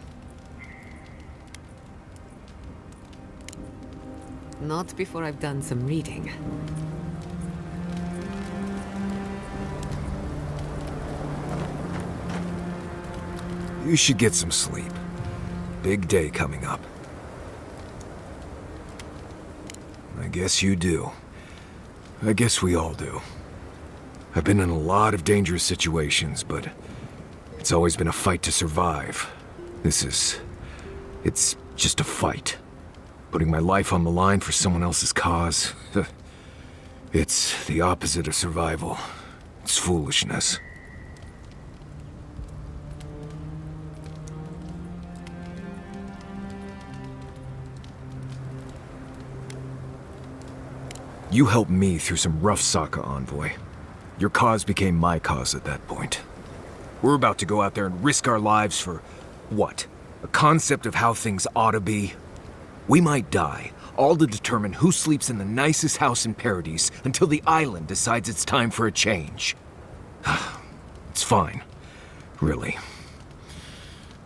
Speaker 18: Not before I've done some reading.
Speaker 3: You should get some sleep. Big day coming up. I guess you do. I guess we all do. I've been in a lot of dangerous situations, but it's always been a fight to survive. It's just a fight. Putting my life on the line for someone else's cause. It's the opposite of survival. It's foolishness. You helped me through some rough Sokka, Envoy. Your cause became my cause at that point. We're about to go out there and risk our lives for, what? A concept of how things ought to be? We might die, all to determine who sleeps in the nicest house in Paradis until the island decides it's time for a change. It's fine. Really.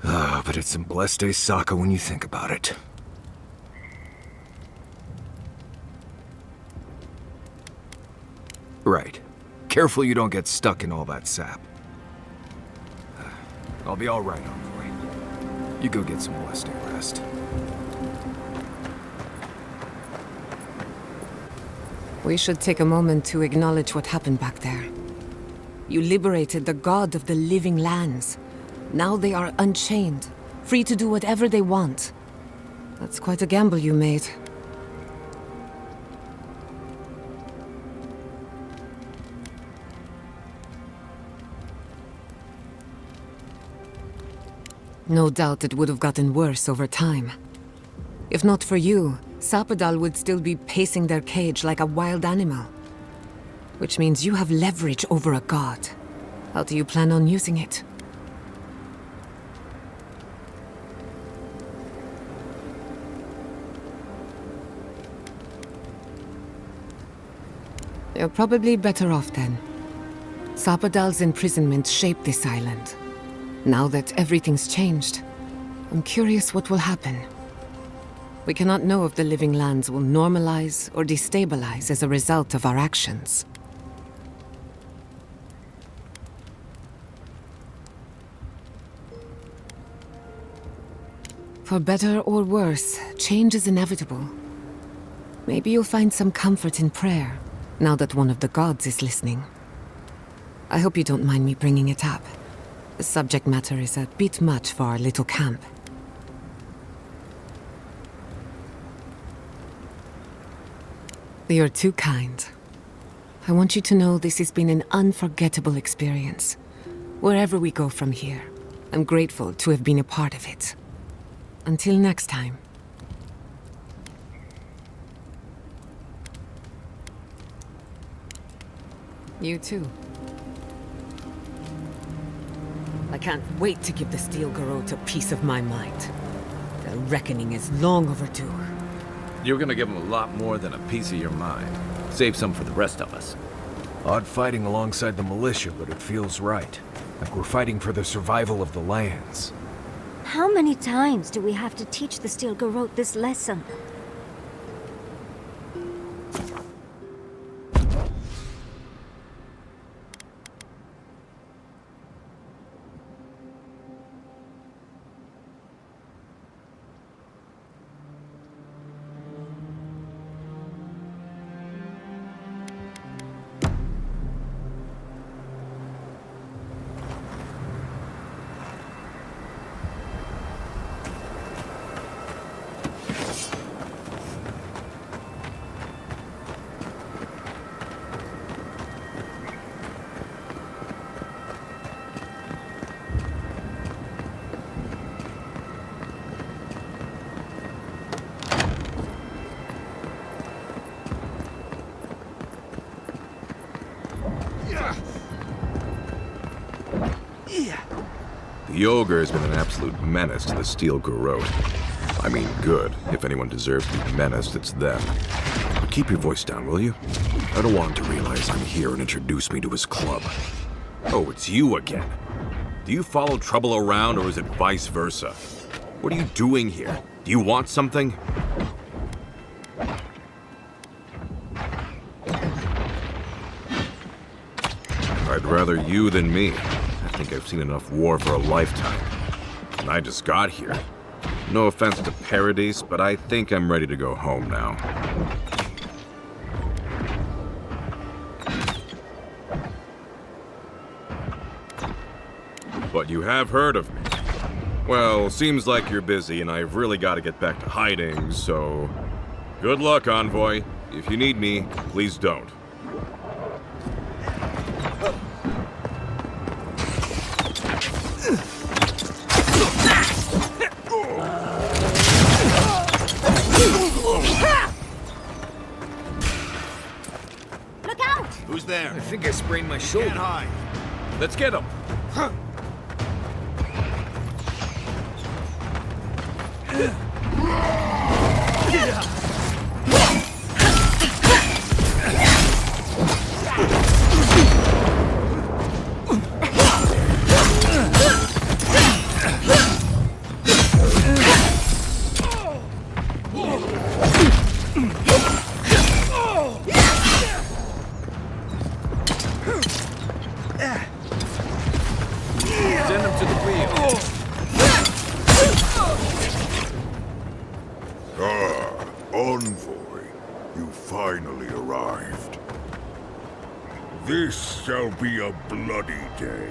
Speaker 3: But it's some blessed day Sokka when you think about it. Right. Careful you don't get stuck in all that sap. I'll be all right, Envoy. You go get some blessed day rest.
Speaker 18: We should take a moment to acknowledge what happened back there. You liberated the god of the living lands. Now they are unchained, free to do whatever they want. That's quite a gamble you made. No doubt it would have gotten worse over time. If not for you, Sapadal would still be pacing their cage like a wild animal. Which means you have leverage over a god. How do you plan on using it? You're probably better off then. Sapadal's imprisonment shaped this island. Now that everything's changed, I'm curious what will happen. We cannot know if the living lands will normalize or destabilize as a result of our actions. For better or worse, change is inevitable. Maybe you'll find some comfort in prayer, now that one of the gods is listening. I hope you don't mind me bringing it up. The subject matter is a bit much for our little camp. You're too kind. I want you to know this has been an unforgettable experience. Wherever we go from here, I'm grateful to have been a part of it. Until next time. You too. I can't wait to give the Steel Garrota a piece of my mind. The reckoning is long overdue.
Speaker 17: You're gonna give him a lot more than a piece of your mind. Save some for the rest of us.
Speaker 3: Odd fighting alongside the militia, but it feels right. Like we're fighting for the survival of the lands.
Speaker 7: How many times do we have to teach the Steel Garrota this lesson?
Speaker 2: The ogre has been an absolute menace to the Steel Garrota. I mean good. If anyone deserves to be menaced, it's them. But keep your voice down, will you? I don't want him to realize I'm here and introduce me to his club.
Speaker 17: Oh, it's you again. Do you follow trouble around, or is it vice versa? What are you doing here? Do you want something?
Speaker 2: I'd rather you than me. I think I've seen enough war for a lifetime. And I just got here. No offense to Paradis, but I think I'm ready to go home now. But you have heard of me. Well, seems like you're busy and I've really got to get back to hiding, so... Good luck, Envoy. If you need me, please don't.
Speaker 7: Look out!
Speaker 17: Who's there?
Speaker 3: I think I sprained my shoulder.
Speaker 17: Can't hide. Let's get him.
Speaker 3: Send him to the wheel.
Speaker 13: Ah, Envoy, you finally arrived. This shall be a bloody day.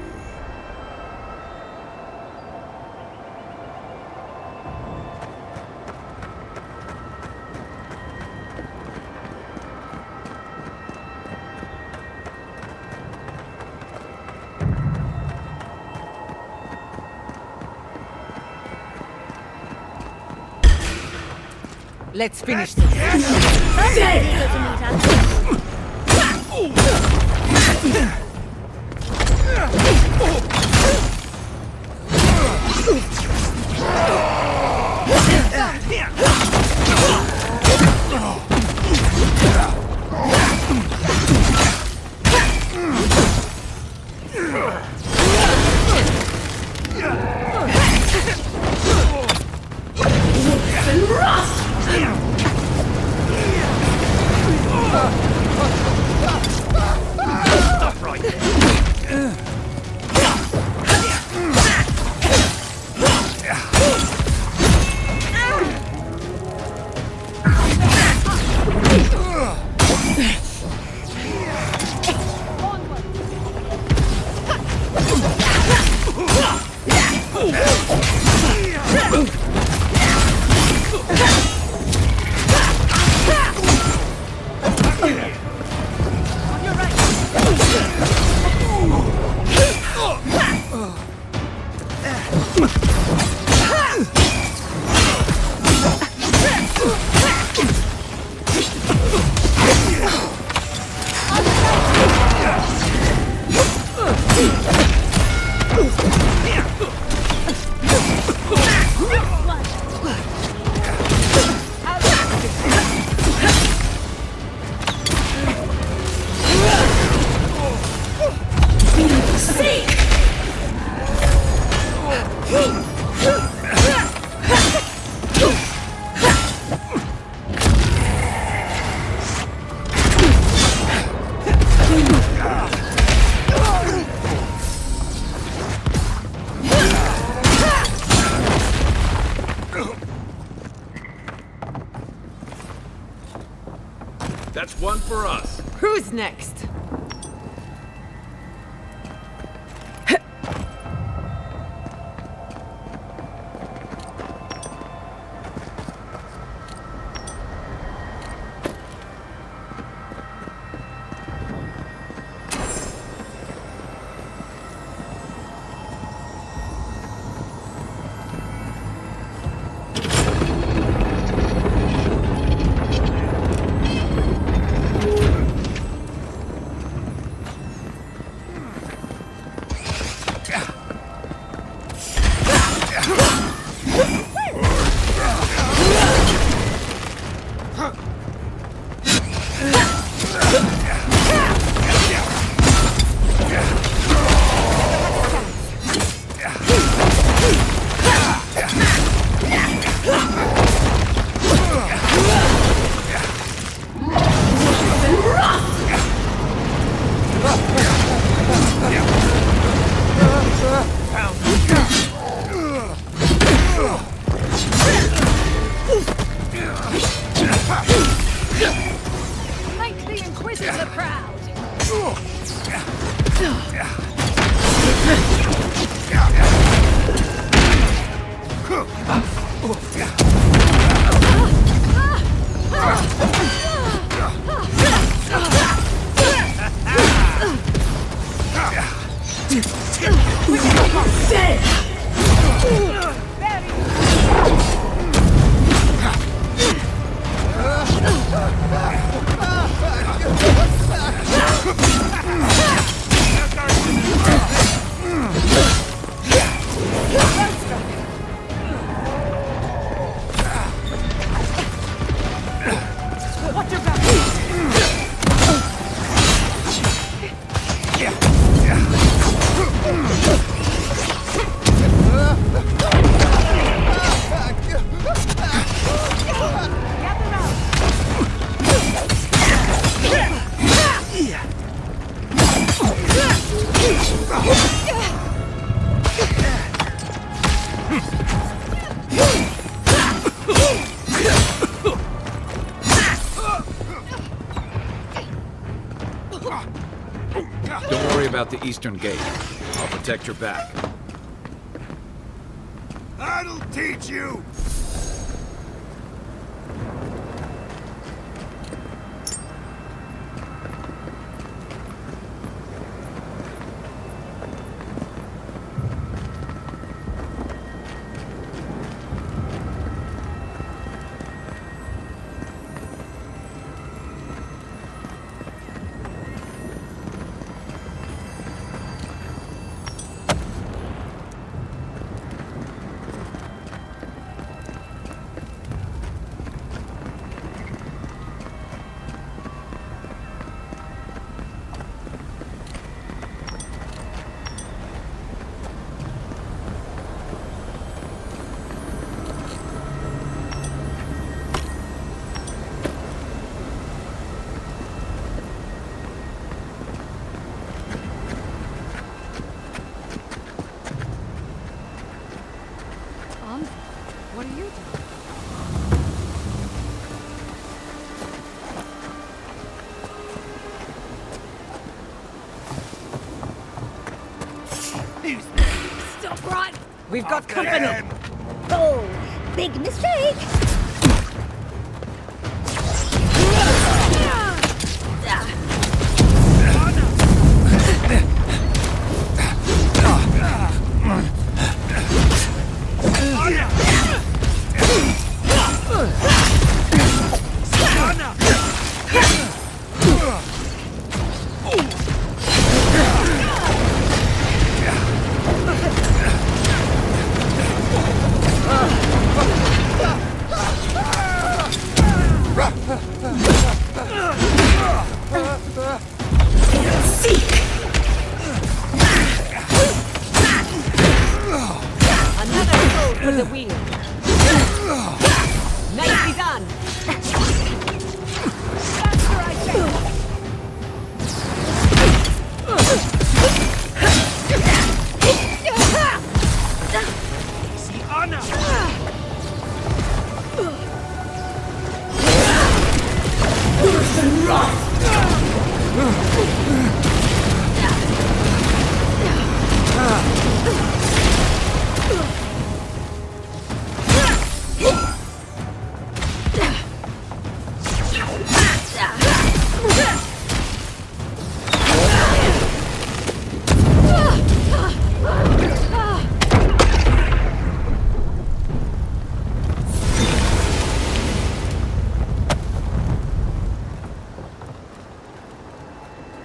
Speaker 18: Let's finish this.
Speaker 17: That's one for us.
Speaker 18: Who's next?
Speaker 8: Make the Inquisitor proud!
Speaker 20: Don't worry about the eastern gate. I'll protect your back.
Speaker 12: That'll teach you!
Speaker 8: What are you doing?
Speaker 7: Stop right!
Speaker 18: We've got company!
Speaker 7: Oh, big mistake!
Speaker 18: For the wheel. Nicely done.
Speaker 8: Faster, I say!
Speaker 12: See Anna!
Speaker 8: Listen,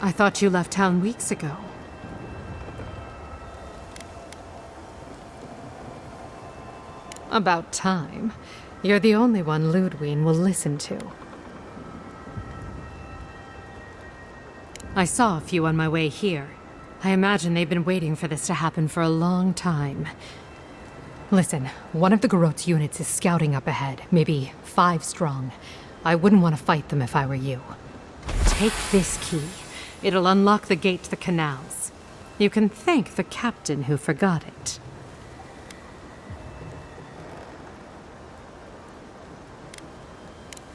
Speaker 18: I thought you left town weeks ago. About time. You're the only one Ludwig will listen to. I saw a few on my way here. I imagine they've been waiting for this to happen for a long time. Listen, one of the Garrot's units is scouting up ahead, maybe 5 strong. I wouldn't want to fight them if I were you. Take this key. It'll unlock the gate to the canals. You can thank the captain who forgot it.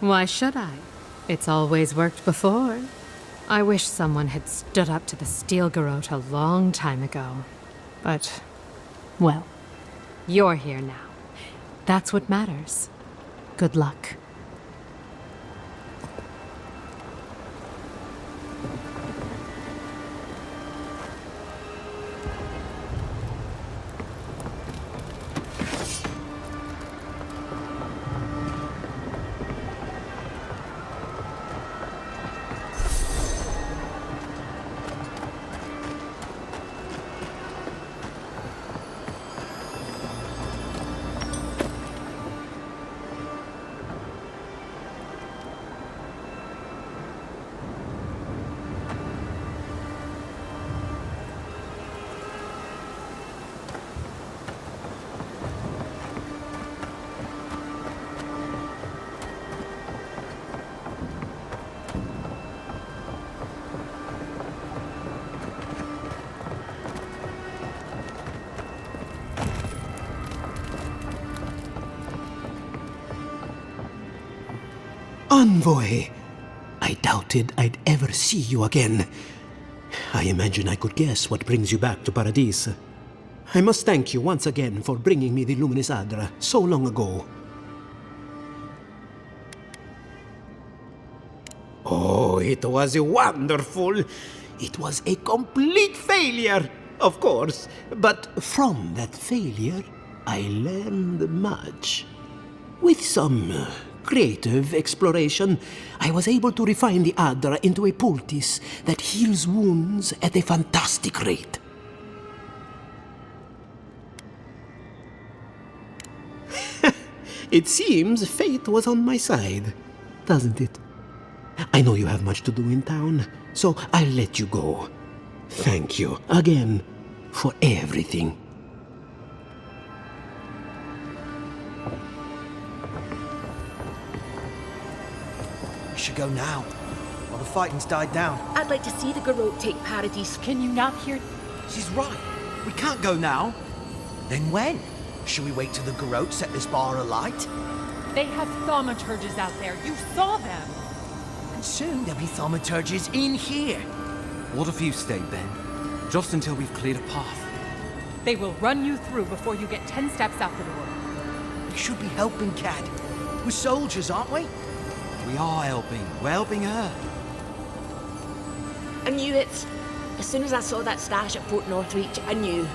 Speaker 18: Why should I? It's always worked before. I wish someone had stood up to the Steel Garrot a long time ago. But, well, you're here now. That's what matters. Good luck.
Speaker 1: Envoy! I doubted I'd ever see you again. I imagine I could guess what brings you back to Paradis. I must thank you once again for bringing me the luminous Adra so long ago. Oh, it was wonderful! It was a complete failure, of course. But from that failure, I learned much. With some creative exploration, I was able to refine the Adra into a poultice that heals wounds at a fantastic rate. It seems fate was on my side, doesn't it? I know you have much to do in town, so I'll let you go. Thank you again for everything.
Speaker 22: We should go now, while the fighting's died down.
Speaker 23: I'd like to see the Garrot take Paradis.
Speaker 9: Can you not hear?
Speaker 22: She's right. We can't go now. Then when? Should we wait till the Garrot set this bar alight?
Speaker 9: They have thaumaturges out there. You saw them.
Speaker 22: And soon there'll be thaumaturges in here.
Speaker 24: What if you stayed then? Just until we've cleared a path.
Speaker 9: They will run you through before you get 10 steps out the door.
Speaker 22: We should be helping Cad. We're soldiers, aren't we?
Speaker 24: We are helping. We're helping her.
Speaker 23: I knew it. As soon as I saw that stash at Fort Northreach, I knew.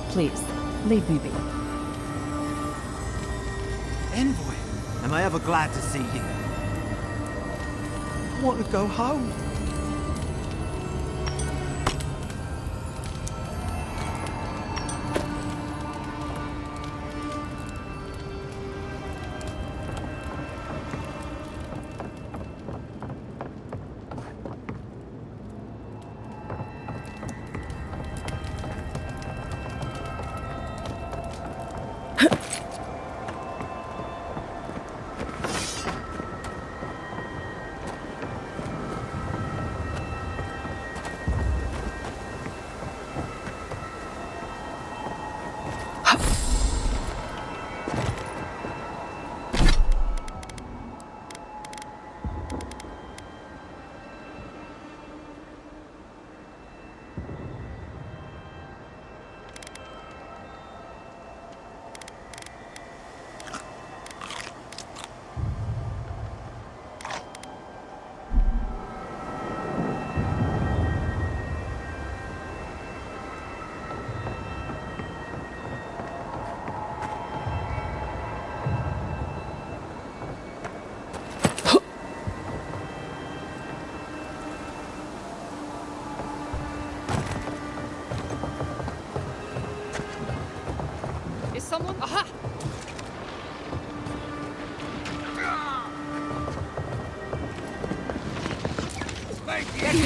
Speaker 9: Please, leave me be.
Speaker 22: Envoy, am I ever glad to see you? I want to go home.
Speaker 9: someone? Aha!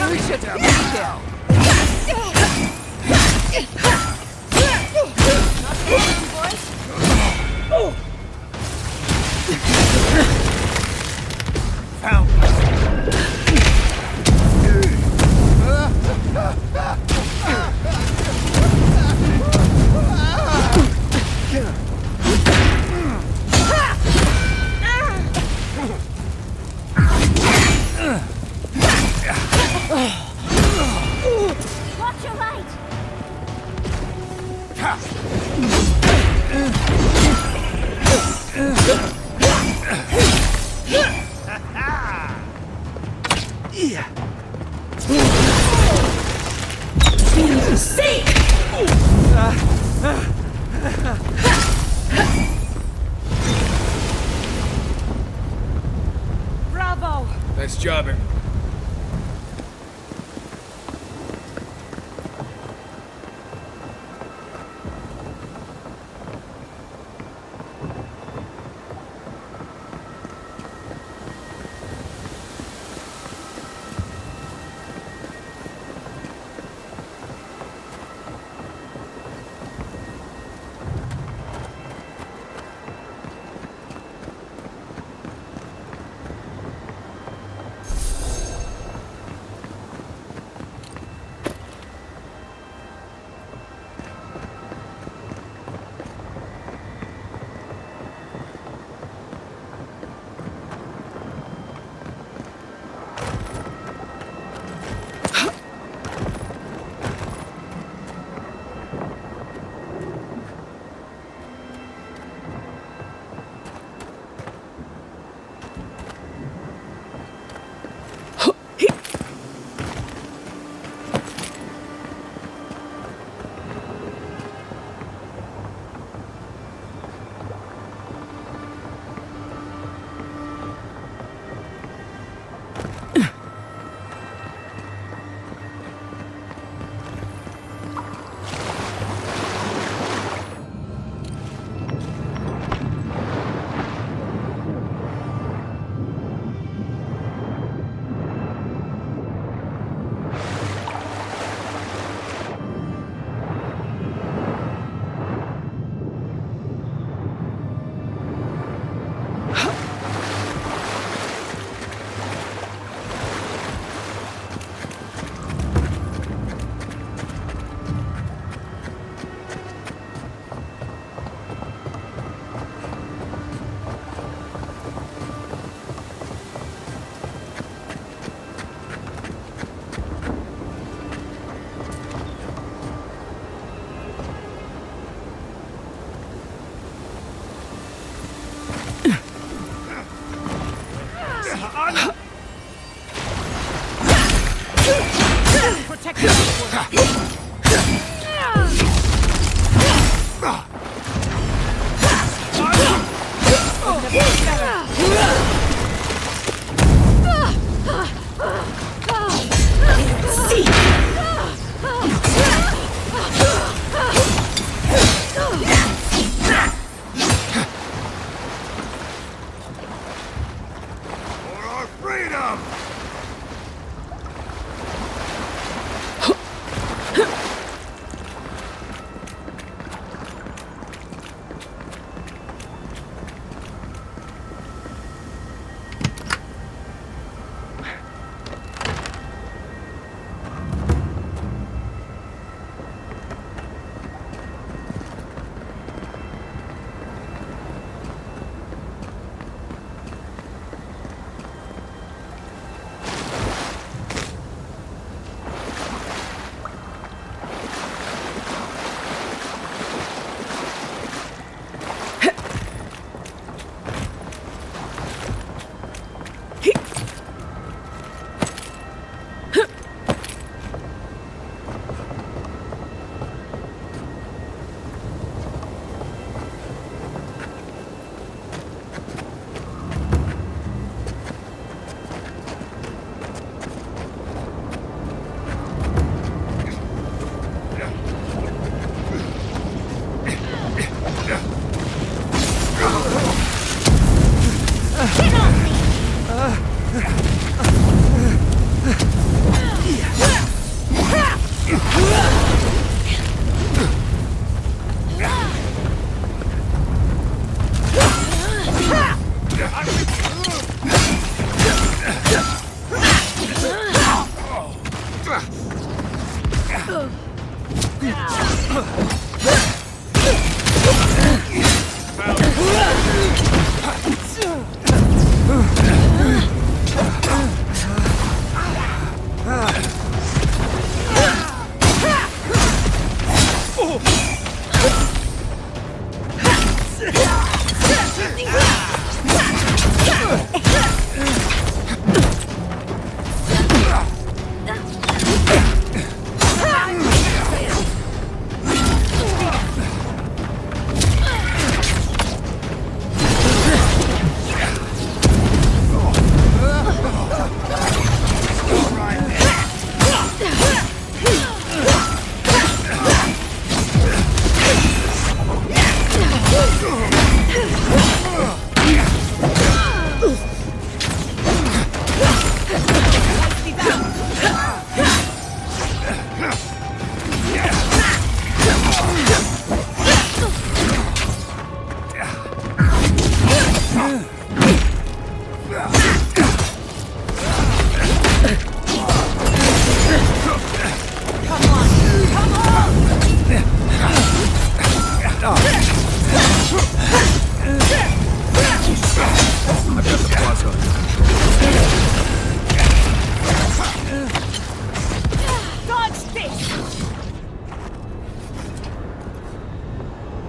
Speaker 11: You should be here.
Speaker 7: Watch your right!
Speaker 9: Bravo!
Speaker 3: Nice jobbing.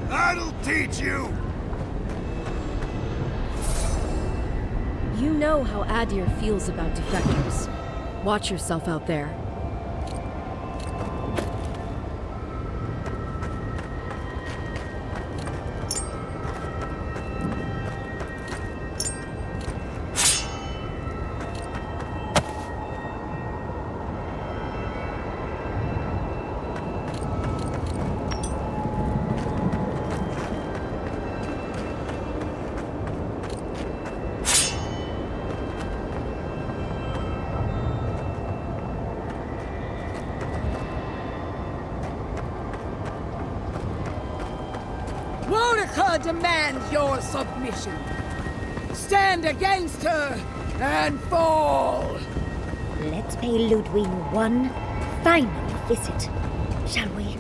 Speaker 12: That'll teach you!
Speaker 4: You know how Adir feels about defectors. Watch yourself out there.
Speaker 5: Demands your submission. Stand against her and fall.
Speaker 7: Let's pay Ludwig one final visit, shall we?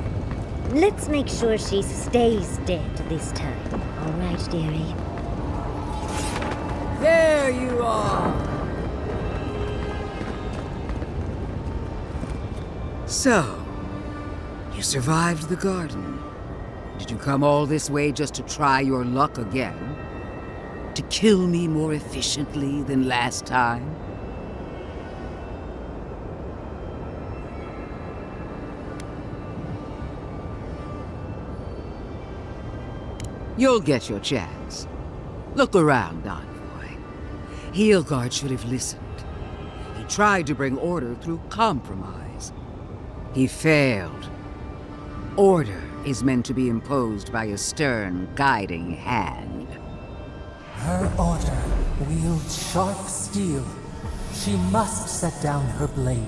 Speaker 7: Let's make sure she stays dead this time. All right, dearie?
Speaker 5: There you are. So, you survived the garden. Did you come all this way just to try your luck again? To kill me more efficiently than last time? You'll get your chance. Look around, Envoy. Heelguard should have listened. He tried to bring order through compromise. He failed. Order is meant to be imposed by a stern, guiding hand.
Speaker 21: Her order wields sharp steel. She must set down her blade.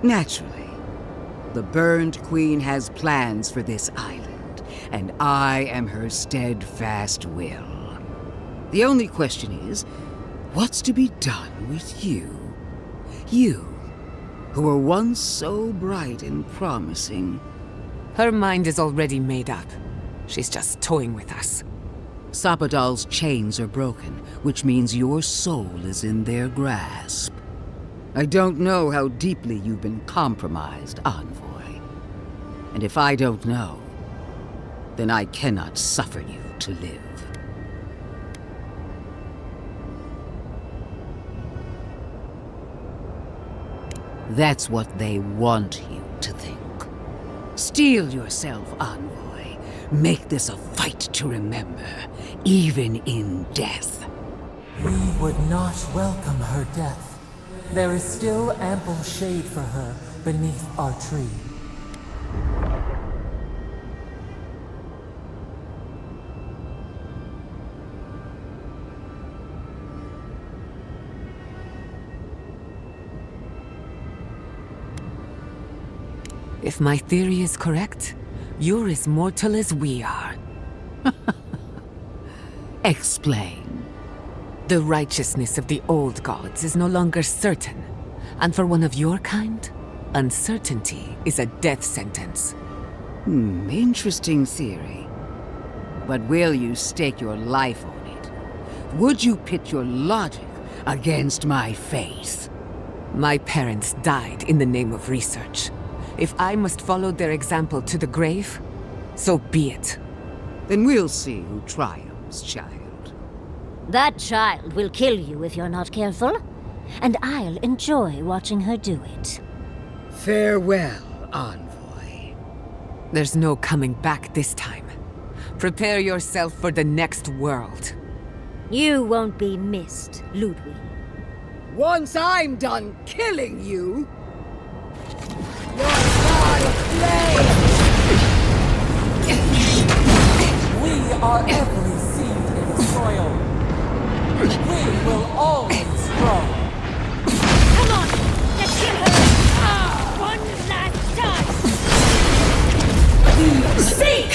Speaker 5: Naturally. The Burned Queen has plans for this island, and I am her steadfast will. The only question is, what's to be done with you? You, who were once so bright and promising.
Speaker 18: Her mind is already made up. She's just toying with us.
Speaker 5: Sapadal's chains are broken, which means your soul is in their grasp. I don't know how deeply you've been compromised, Envoy. And if I don't know, then I cannot suffer you to live. That's what they want you to think. Steel yourself, Envoy. Make this a fight to remember, even in death.
Speaker 21: We would not welcome her death. There is still ample shade for her beneath our tree.
Speaker 18: If my theory is correct, you're as mortal as we are.
Speaker 5: Explain.
Speaker 18: The righteousness of the old gods is no longer certain, and for one of your kind, uncertainty is a death sentence.
Speaker 5: Interesting theory. But will you stake your life on it? Would you pit your logic against my faith?
Speaker 18: My parents died in the name of research. If I must follow their example to the grave, so be it.
Speaker 5: Then we'll see who triumphs, child.
Speaker 7: That child will kill you if you're not careful, and I'll enjoy watching her do it.
Speaker 5: Farewell, envoy.
Speaker 18: There's no coming back this time. Prepare yourself for the next world.
Speaker 7: You won't be missed, Ludwig.
Speaker 5: Once I'm done killing you, your god of flame!
Speaker 21: We are every seed in the soil. We will always grow.
Speaker 7: Come on! Let's kill her! One last time! Seek!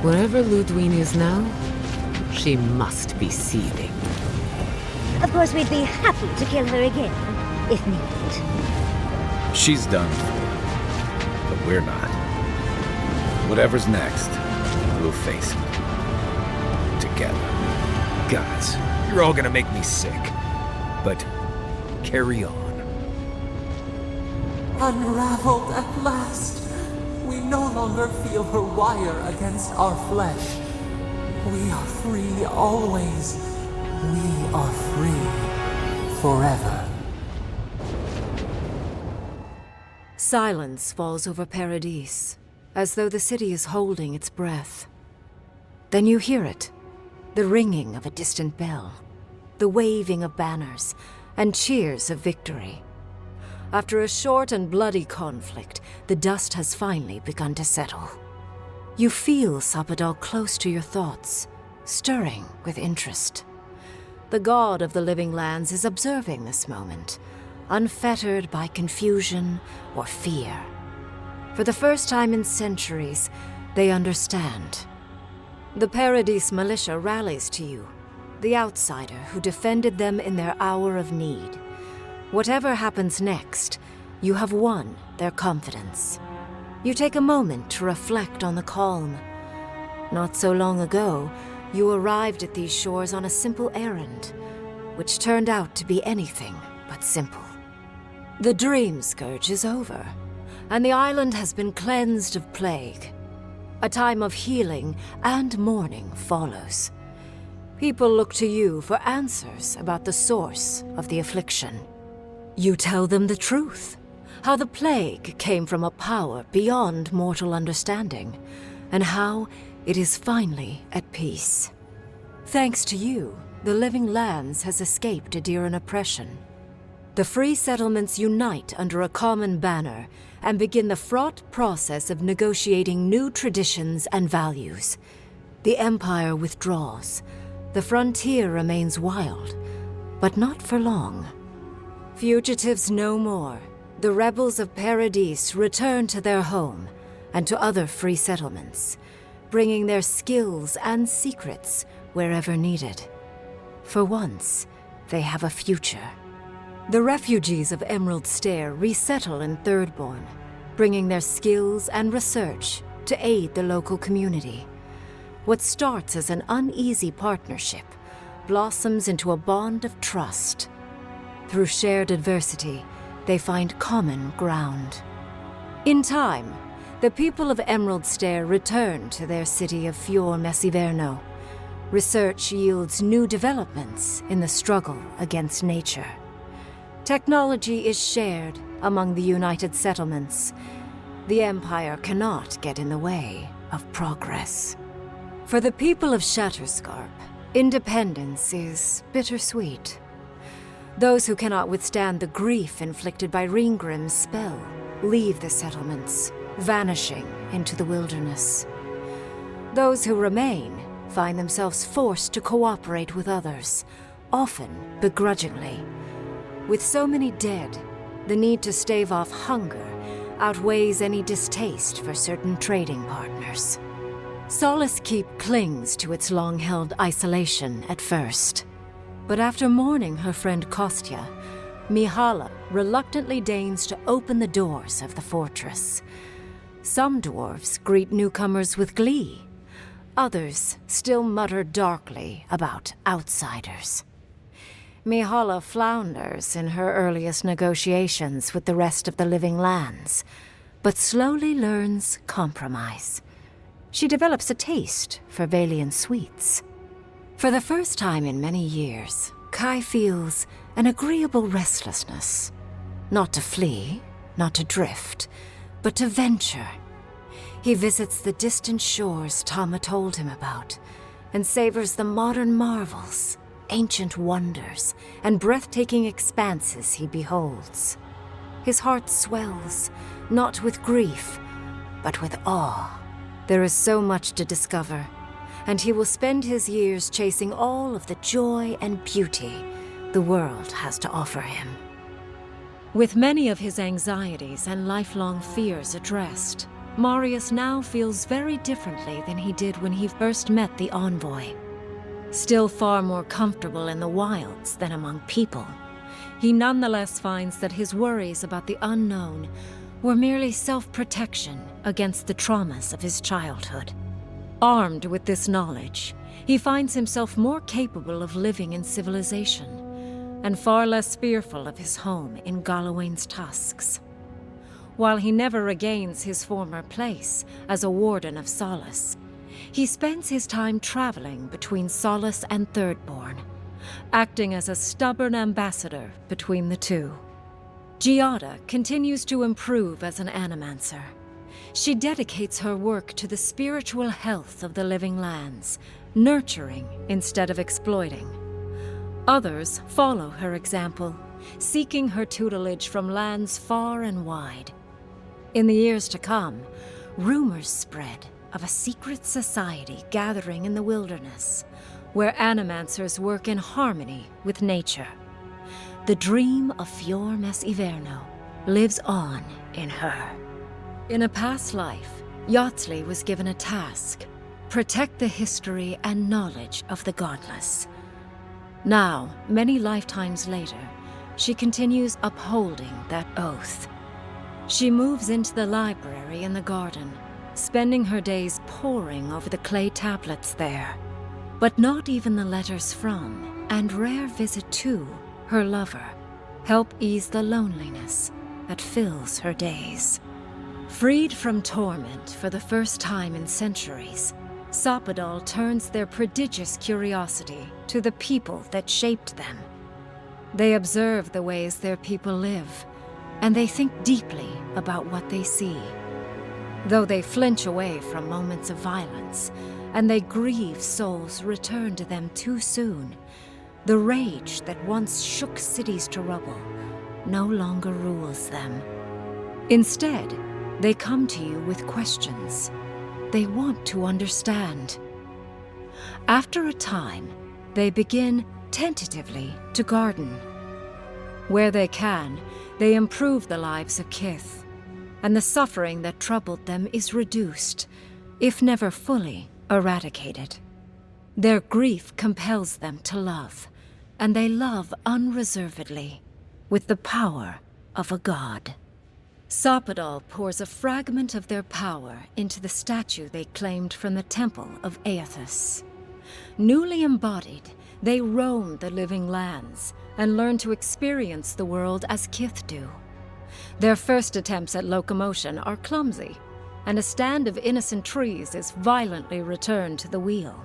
Speaker 18: Wherever Ludwig is now, she must be seething.
Speaker 7: Of course, we'd be happy to kill her again, if needed.
Speaker 20: She's done. But we're not. Whatever's next, we'll face it. Together.
Speaker 3: Guys, you're all gonna make me sick. But carry on.
Speaker 21: Unraveled at last. We no longer feel her wire against our flesh. We are free always. We are free forever.
Speaker 6: Silence falls over Paradis, as though the city is holding its breath. Then you hear it, the ringing of a distant bell, the waving of banners, and cheers of victory. After a short and bloody conflict, the dust has finally begun to settle. You feel Sapadal close to your thoughts, stirring with interest. The god of the living lands is observing this moment, unfettered by confusion or fear. For the first time in centuries, they understand. The Paradis militia rallies to you, the outsider who defended them in their hour of need. Whatever happens next, you have won their confidence. You take a moment to reflect on the calm. Not so long ago, you arrived at these shores on a simple errand, which turned out to be anything but simple. The Dream Scourge is over, and the island has been cleansed of plague. A time of healing and mourning follows. People look to you for answers about the source of the affliction. You tell them the truth, how the plague came from a power beyond mortal understanding, and how it is finally at peace. Thanks to you, the living lands has escaped Adiran oppression. The free settlements unite under a common banner and begin the fraught process of negotiating new traditions and values. The Empire withdraws. The frontier remains wild, but not for long. Fugitives no more. The rebels of Paradis return to their home and to other free settlements, bringing their skills and secrets wherever needed. For once, they have a future. The refugees of Emerald Stair resettle in Thirdborn, bringing their skills and research to aid the local community. What starts as an uneasy partnership blossoms into a bond of trust. Through shared adversity, they find common ground. In time, the people of Emerald Stair return to their city of Fior Messiverno. Research yields new developments in the struggle against nature. Technology is shared among the united settlements. The Empire cannot get in the way of progress. For the people of Shatterscarp, independence is bittersweet. Those who cannot withstand the grief inflicted by Ringgrim's spell leave the settlements, vanishing into the wilderness. Those who remain find themselves forced to cooperate with others, often begrudgingly. With so many dead, the need to stave off hunger outweighs any distaste for certain trading partners. Solace Keep clings to its long-held isolation at first. But after mourning her friend Kostya, Mihala reluctantly deigns to open the doors of the fortress. Some dwarves greet newcomers with glee. Others still mutter darkly about outsiders. Mihala flounders in her earliest negotiations with the rest of the living lands, but slowly learns compromise. She develops a taste for Valian sweets. For the first time in many years, Kai feels an agreeable restlessness. Not to flee, not to drift, but to venture. He visits the distant shores Tama told him about, and savors the modern marvels, ancient wonders, and breathtaking expanses he beholds. His heart swells, not with grief, but with awe. There is so much to discover, and he will spend his years chasing all of the joy and beauty the world has to offer him. With many of his anxieties and lifelong fears addressed, Marius now feels very differently than he did when he first met the envoy. Still far more comfortable in the wilds than among people, he nonetheless finds that his worries about the unknown were merely self-protection against the traumas of his childhood. Armed with this knowledge, he finds himself more capable of living in civilization, and far less fearful of his home in Galawain's tusks. While he never regains his former place as a Warden of Solace, he spends his time traveling between Solace and Thirdborn, acting as a stubborn ambassador between the two. Giada continues to improve as an animancer. She dedicates her work to the spiritual health of the living lands, nurturing instead of exploiting. Others follow her example, seeking her tutelage from lands far and wide. In the years to come, rumors spread of a secret society gathering in the wilderness, where animancers work in harmony with nature. The dream of Fior Mes Iverno lives on in her. In a past life, Yatsley was given a task: protect the history and knowledge of the godless. Now, many lifetimes later, she continues upholding that oath. She moves into the library in the garden, spending her days poring over the clay tablets there. But not even the letters from, and rare visit to, her lover help ease the loneliness that fills her days. Freed from torment for the first time in centuries, Sapadal turns their prodigious curiosity to the people that shaped them. They observe the ways their people live, and they think deeply about what they see. Though they flinch away from moments of violence, and they grieve souls returned to them too soon, the rage that once shook cities to rubble no longer rules them. Instead, they come to you with questions. They want to understand. After a time, they begin tentatively to garden. Where they can, they improve the lives of Kith, and the suffering that troubled them is reduced, if never fully eradicated. Their grief compels them to love, and they love unreservedly, with the power of a god. Sapadal pours a fragment of their power into the statue they claimed from the temple of Aethys. Newly embodied, they roam the living lands and learn to experience the world as Kith do. Their first attempts at locomotion are clumsy, and a stand of innocent trees is violently returned to the wheel.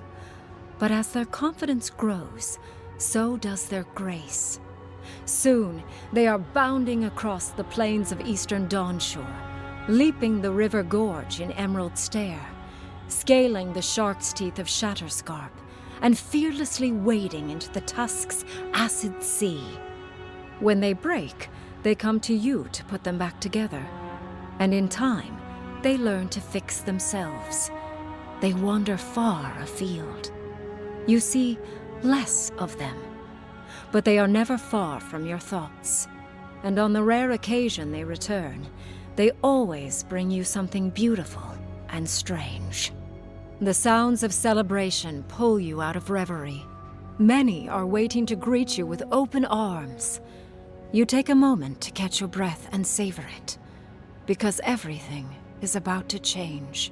Speaker 6: But as their confidence grows, so does their grace. Soon, they are bounding across the plains of eastern Dawnshore, leaping the river gorge in Emerald Stair, scaling the shark's teeth of Shatterscarp, and fearlessly wading into the Tusk's acid sea. When they break, they come to you to put them back together, and in time, they learn to fix themselves. They wander far afield. You see less of them, but they are never far from your thoughts. And on the rare occasion they return, they always bring you something beautiful and strange. The sounds of celebration pull you out of reverie. Many are waiting to greet you with open arms. You take a moment to catch your breath and savor it, because everything is about to change.